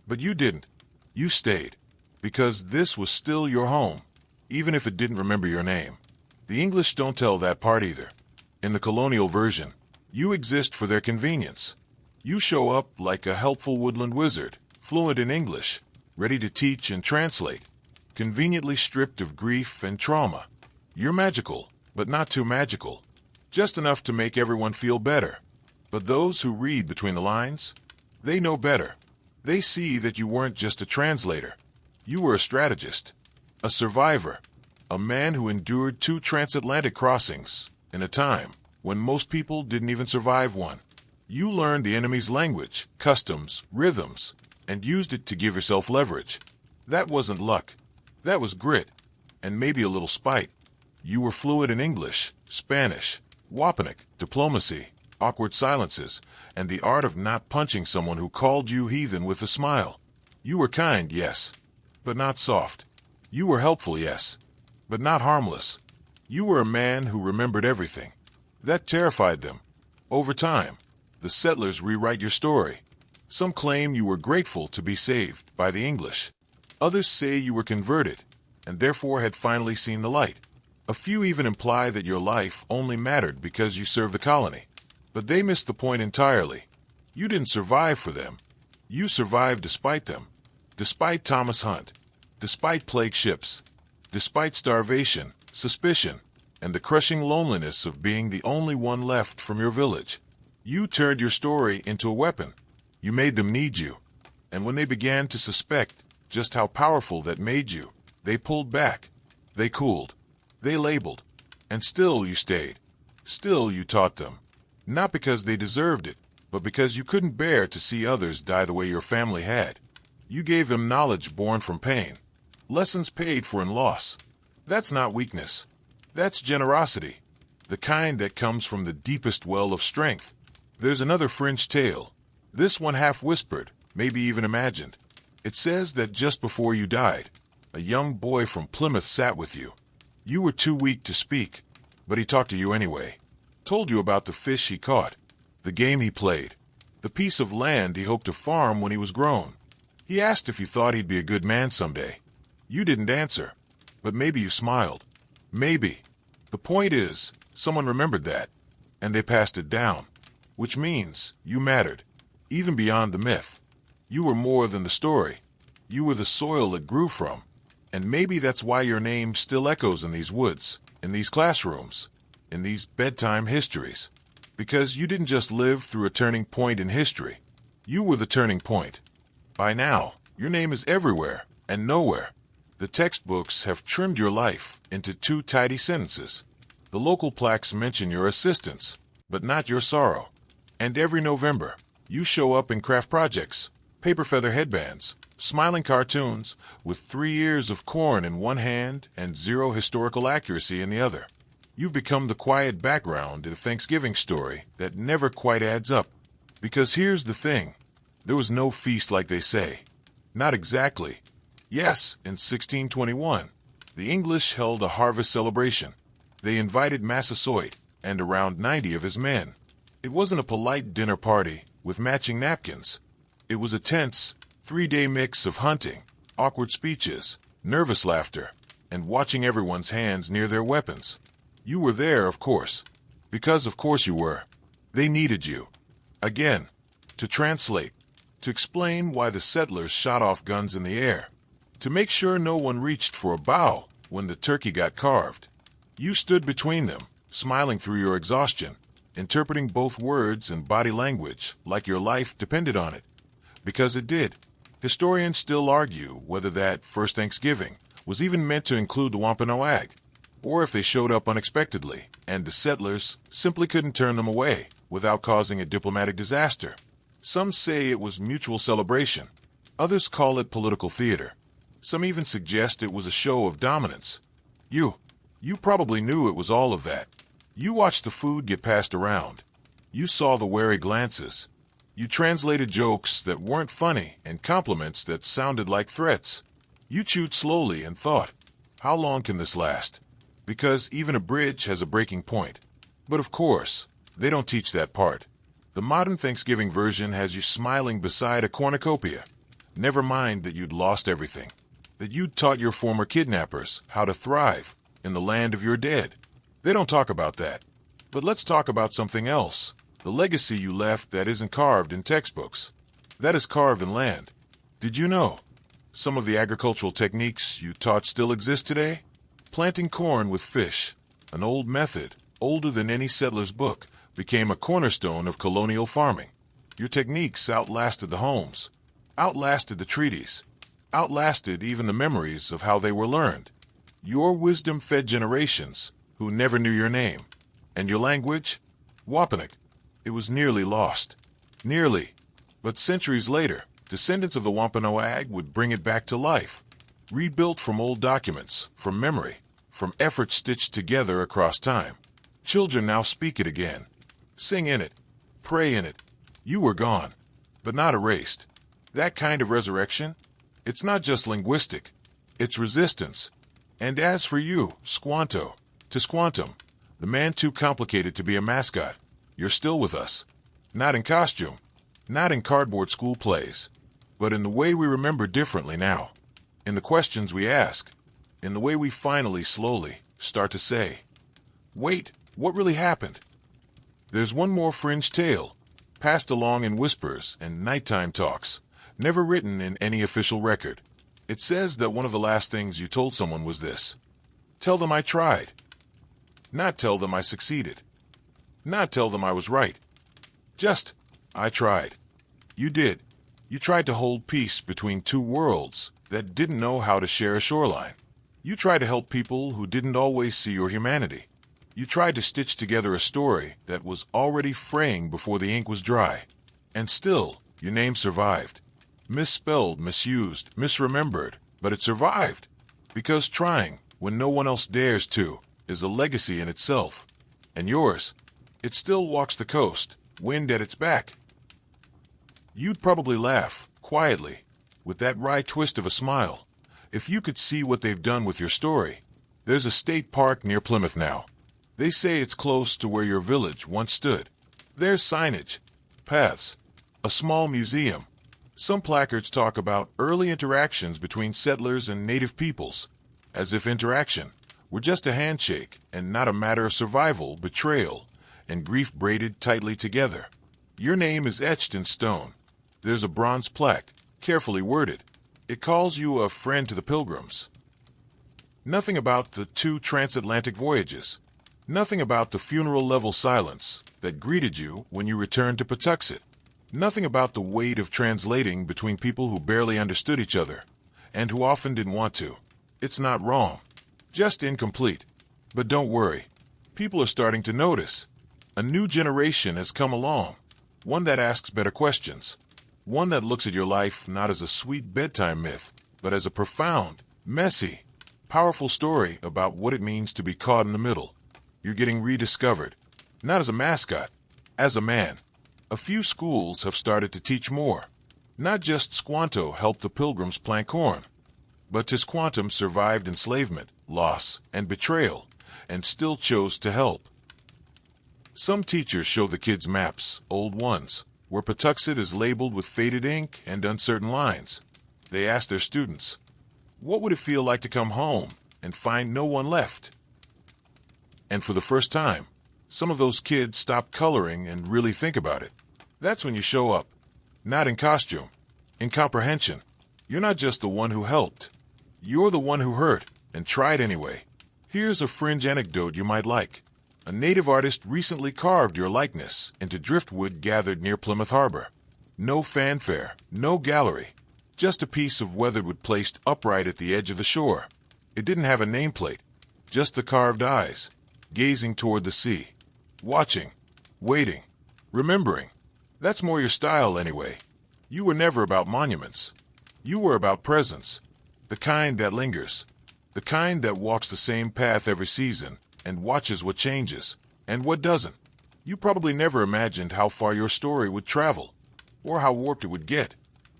But you didn't. You stayed, because this was still your home, even if it didn't remember your name. The English don't tell that part either. In the colonial version, you exist for their convenience. You show up like a helpful woodland wizard, fluent in English, ready to teach and translate, conveniently stripped of grief and trauma. You're magical, but not too magical. Just enough to make everyone feel better. But those who read between the lines, they know better. They see that you weren't just a translator. You were a strategist, a survivor, a man who endured 2 transatlantic crossings in a time when most people didn't even survive one. You learned the enemy's language, customs, rhythms, and used it to give yourself leverage. That wasn't luck. That was grit, and maybe a little spite. You were fluent in English, Spanish, Wampanoag, diplomacy, awkward silences, and the art of not punching someone who called you heathen with a smile. You were kind, yes, but not soft. You were helpful, yes, but not harmless. You were a man who remembered everything. That terrified them. Over time, the settlers rewrite your story. Some claim you were grateful to be saved by the English. Others say you were converted, and therefore had finally seen the light. A few even imply that your life only mattered because you served the colony. But they missed the point entirely. You didn't survive for them. You survived despite them. Despite Thomas Hunt. Despite plague ships. Despite starvation, suspicion, and the crushing loneliness of being the only one left from your village. You turned your story into a weapon. You made them need you. And when they began to suspect just how powerful that made you, they pulled back. They cooled. They labeled. And still you stayed. Still you taught them. Not because they deserved it, but because you couldn't bear to see others die the way your family had. You gave them knowledge born from pain. Lessons paid for in loss. That's not weakness. That's generosity. The kind that comes from the deepest well of strength. There's another fringe tale. This one half whispered, maybe even imagined. It says that just before you died, a young boy from Plymouth sat with you. You were too weak to speak, but he talked to you anyway. Told you about the fish he caught, the game he played, the piece of land he hoped to farm when he was grown. He asked if you thought he'd be a good man someday. You didn't answer, but maybe you smiled. Maybe. The point is, someone remembered that, and they passed it down, which means you mattered, even beyond the myth. You were more than the story. You were the soil it grew from. And maybe that's why your name still echoes in these woods, in these classrooms, in these bedtime histories. Because you didn't just live through a turning point in history. You were the turning point. By now, your name is everywhere and nowhere. The textbooks have trimmed your life into 2 tidy sentences. The local plaques mention your assistance, but not your sorrow. And every November, you show up in craft projects, paper feather headbands, smiling cartoons, with 3 ears of corn in one hand and 0 historical accuracy in the other. You've become the quiet background in a Thanksgiving story that never quite adds up. Because here's the thing. There was no feast like they say. Not exactly. Yes, in 1621, the English held a harvest celebration. They invited Massasoit and around 90 of his men. It wasn't a polite dinner party with matching napkins. It was a tense, 3-day mix of hunting, awkward speeches, nervous laughter, and watching everyone's hands near their weapons. You were there, of course, because of course you were. They needed you. Again, to translate, to explain why the settlers shot off guns in the air, to make sure no one reached for a bow when the turkey got carved. You stood between them, smiling through your exhaustion, interpreting both words and body language like your life depended on it. Because it did. Historians still argue whether that first Thanksgiving was even meant to include the Wampanoag, or if they showed up unexpectedly, and the settlers simply couldn't turn them away without causing a diplomatic disaster. Some say it was mutual celebration. Others call it political theater. Some even suggest it was a show of dominance. You probably knew it was all of that. You watched the food get passed around. You saw the wary glances. You translated jokes that weren't funny and compliments that sounded like threats. You chewed slowly and thought, how long can this last? Because even a bridge has a breaking point. But of course, they don't teach that part. The modern Thanksgiving version has you smiling beside a cornucopia. Never mind that you'd lost everything. That you'd taught your former kidnappers how to thrive in the land of your dead. They don't talk about that. But let's talk about something else. The legacy you left that isn't carved in textbooks. That is carved in land. Did you know? Some of the agricultural techniques you taught still exist today? Planting corn with fish, an old method, older than any settler's book, became a cornerstone of colonial farming. Your techniques outlasted the homes, outlasted the treaties, outlasted even the memories of how they were learned. Your wisdom fed generations who never knew your name. And your language? Wampanoag. It was nearly lost. Nearly. But centuries later, descendants of the Wampanoag would bring it back to life. Rebuilt from old documents, from memory, from effort stitched together across time. Children now speak it again. Sing in it, pray in it. You were gone, but not erased. That kind of resurrection, it's not just linguistic, it's resistance. And as for you, Squanto, to Squantum, the man too complicated to be a mascot, you're still with us. Not in costume, not in cardboard school plays, but in the way we remember differently now, in the questions we ask, in the way we finally, slowly, start to say, wait, what really happened? There's one more fringe tale, passed along in whispers and nighttime talks, never written in any official record. It says that one of the last things you told someone was this: tell them I tried. Not tell them I succeeded. Not tell them I was right. Just, I tried. You did. You tried to hold peace between two worlds that didn't know how to share a shoreline. You tried to help people who didn't always see your humanity. You tried to stitch together a story that was already fraying before the ink was dry. And still, your name survived. Misspelled, misused, misremembered, but it survived. Because trying, when no one else dares to, is a legacy in itself. And yours, it still walks the coast, wind at its back. You'd probably laugh, quietly, with that wry twist of a smile, if you could see what they've done with your story. There's a state park near Plymouth now. They say it's close to where your village once stood. There's signage, paths, a small museum. Some placards talk about early interactions between settlers and native peoples, as if interaction were just a handshake and not a matter of survival, betrayal, and grief braided tightly together. Your name is etched in stone. There's a bronze plaque, carefully worded. It calls you a friend to the pilgrims. Nothing about the 2 transatlantic voyages. Nothing about the funeral-level silence that greeted you when you returned to Patuxet. Nothing about the weight of translating between people who barely understood each other, and who often didn't want to. It's not wrong, just incomplete. But don't worry, people are starting to notice. A new generation has come along, one that asks better questions, one that looks at your life not as a sweet bedtime myth, but as a profound, messy, powerful story about what it means to be caught in the middle. You're getting rediscovered, not as a mascot, as a man. A few schools have started to teach more. Not just Squanto helped the pilgrims plant corn, but Tisquantum survived enslavement, loss, and betrayal, and still chose to help. Some teachers show the kids maps, old ones, where Patuxet is labeled with faded ink and uncertain lines. They ask their students, what would it feel like to come home and find no one left? And for the first time, some of those kids stop coloring and really think about it. That's when you show up. Not in costume, in comprehension. You're not just the one who helped. You're the one who hurt and tried anyway. Here's a fringe anecdote you might like. A native artist recently carved your likeness into driftwood gathered near Plymouth Harbor. No fanfare, no gallery. Just a piece of weathered wood placed upright at the edge of the shore. It didn't have a nameplate, just the carved eyes, gazing toward the sea. Watching, waiting, remembering. That's more your style anyway. You were never about monuments. You were about presence. The kind that lingers. The kind that walks the same path every season and watches what changes and what doesn't. You probably never imagined how far your story would travel or how warped it would get.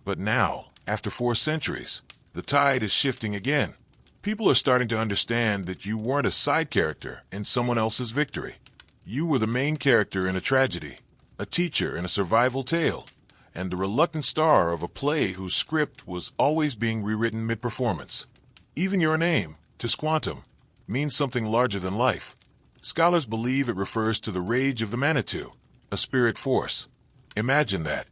But now, after 4 centuries, the tide is shifting again. People are starting to understand that you weren't a side character in someone else's victory. You were the main character in a tragedy, a teacher in a survival tale, and the reluctant star of a play whose script was always being rewritten mid-performance. Even your name, Tisquantum, means something larger than life. Scholars believe it refers to the rage of the Manitou, a spirit force. Imagine that.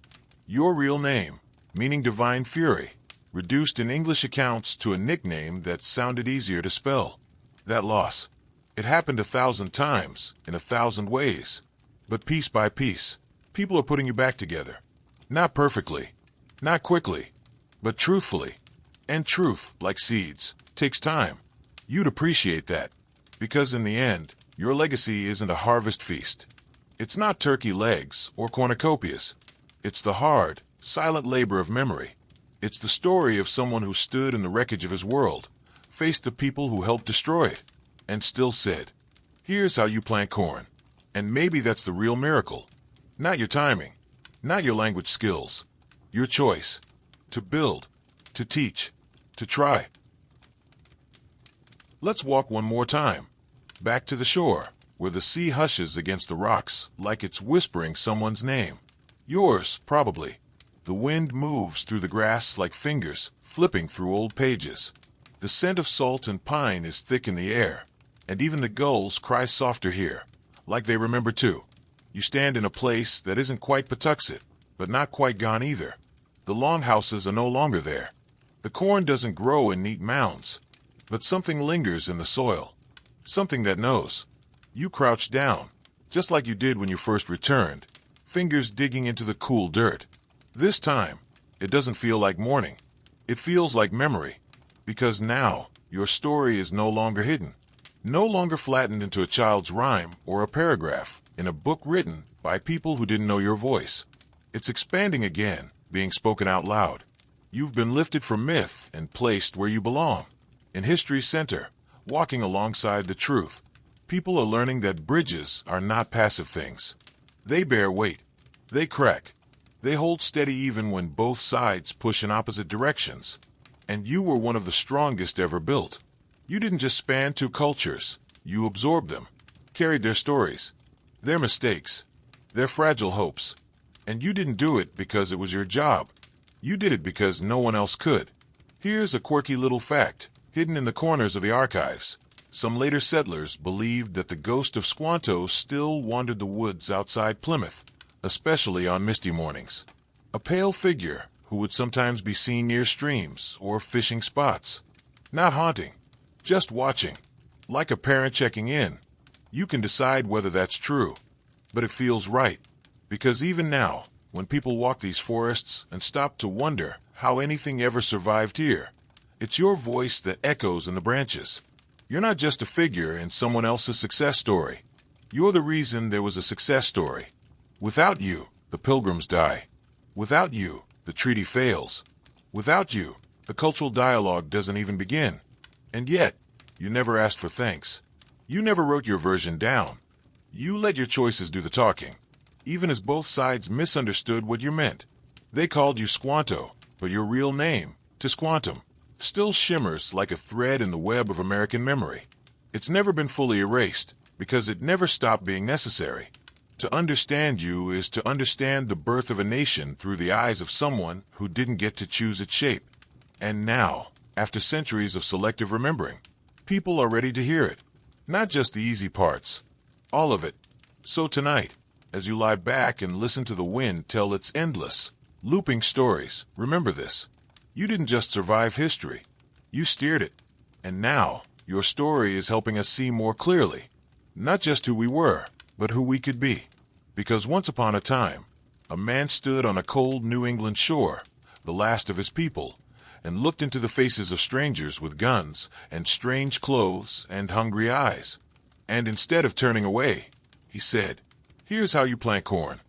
Your real name, meaning divine fury, reduced in English accounts to a nickname that sounded easier to spell. That loss. It happened 1,000 times, in 1,000 ways. But piece by piece, people are putting you back together. Not perfectly, not quickly, but truthfully. And truth, like seeds, takes time. You'd appreciate that, because in the end, your legacy isn't a harvest feast. It's not turkey legs or cornucopias. It's the hard, silent labor of memory. It's the story of someone who stood in the wreckage of his world, faced the people who helped destroy it, and still said, here's how you plant corn. And maybe that's the real miracle. Not your timing, not your language skills, your choice. To build, to teach, to try. Let's walk one more time. Back to the shore, where the sea hushes against the rocks like it's whispering someone's name. Yours, probably. The wind moves through the grass like fingers flipping through old pages. The scent of salt and pine is thick in the air, and even the gulls cry softer here, like they remember too. You stand in a place that isn't quite Patuxet, but not quite gone either. The longhouses are no longer there. The corn doesn't grow in neat mounds, but something lingers in the soil, something that knows. You crouch down, just like you did when you first returned, fingers digging into the cool dirt. This time, it doesn't feel like morning. It feels like memory, because now your story is no longer hidden, no longer flattened into a child's rhyme or a paragraph in a book written by people who didn't know your voice. It's expanding again, being spoken out loud. You've been lifted from myth and placed where you belong, in history's center, walking alongside the truth. People are learning that bridges are not passive things. They bear weight. They crack. They hold steady even when both sides push in opposite directions. And you were one of the strongest ever built. You didn't just span two cultures. You absorbed them, carried their stories, their mistakes, their fragile hopes. And you didn't do it because it was your job. You did it because no one else could. Here's a quirky little fact, hidden in the corners of the archives. Some later settlers believed that the ghost of Squanto still wandered the woods outside Plymouth, especially on misty mornings. A pale figure who would sometimes be seen near streams or fishing spots. Not haunting, just watching, like a parent checking in. You can decide whether that's true, but it feels right, because even now, when people walk these forests and stop to wonder how anything ever survived here, it's your voice that echoes in the branches. You're not just a figure in someone else's success story. You're the reason there was a success story. Without you, the pilgrims die. Without you, the treaty fails. Without you, the cultural dialogue doesn't even begin. And yet, you never asked for thanks. You never wrote your version down. You let your choices do the talking, even as both sides misunderstood what you meant. They called you Squanto, but your real name, Tisquantum, still shimmers like a thread in the web of American memory. It's never been fully erased, because it never stopped being necessary. To understand you is to understand the birth of a nation through the eyes of someone who didn't get to choose its shape. And now, after centuries of selective remembering, people are ready to hear it. Not just the easy parts, all of it. So tonight, as you lie back and listen to the wind tell its endless, looping stories, remember this. You didn't just survive history. You steered it. And now, your story is helping us see more clearly, not just who we were, but who we could be. Because once upon a time, a man stood on a cold New England shore, the last of his people, and looked into the faces of strangers with guns and strange clothes and hungry eyes. And instead of turning away, he said, "Here's how you plant corn."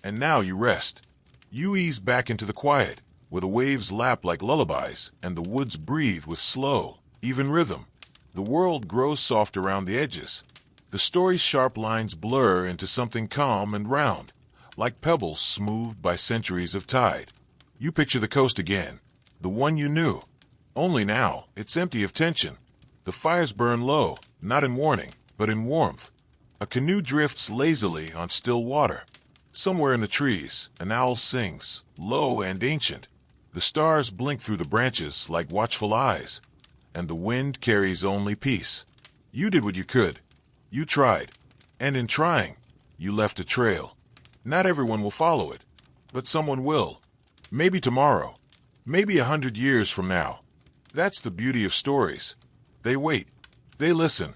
And now you rest. You ease back into the quiet, where the waves lap like lullabies and the woods breathe with slow, even rhythm. The world grows soft around the edges. The story's sharp lines blur into something calm and round, like pebbles smoothed by centuries of tide. You picture the coast again, the one you knew. Only now, it's empty of tension. The fires burn low, not in warning, but in warmth. A canoe drifts lazily on still water. Somewhere in the trees, an owl sings, low and ancient. The stars blink through the branches like watchful eyes, and the wind carries only peace. You did what you could. You tried. And in trying, you left a trail. Not everyone will follow it, but someone will. Maybe tomorrow. Maybe 100 years from now. That's the beauty of stories. They wait. They listen.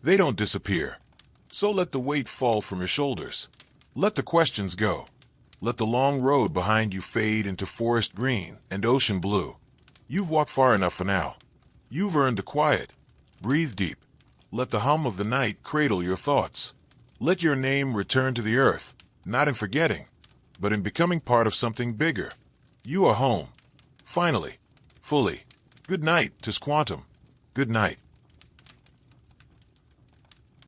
They don't disappear. So let the weight fall from your shoulders. Let the questions go. Let the long road behind you fade into forest green and ocean blue. You've walked far enough for now. You've earned the quiet. Breathe deep. Let the hum of the night cradle your thoughts. Let your name return to the earth, not in forgetting, but in becoming part of something bigger. You are home. Finally. Fully. Good night, Tisquantum. Good night.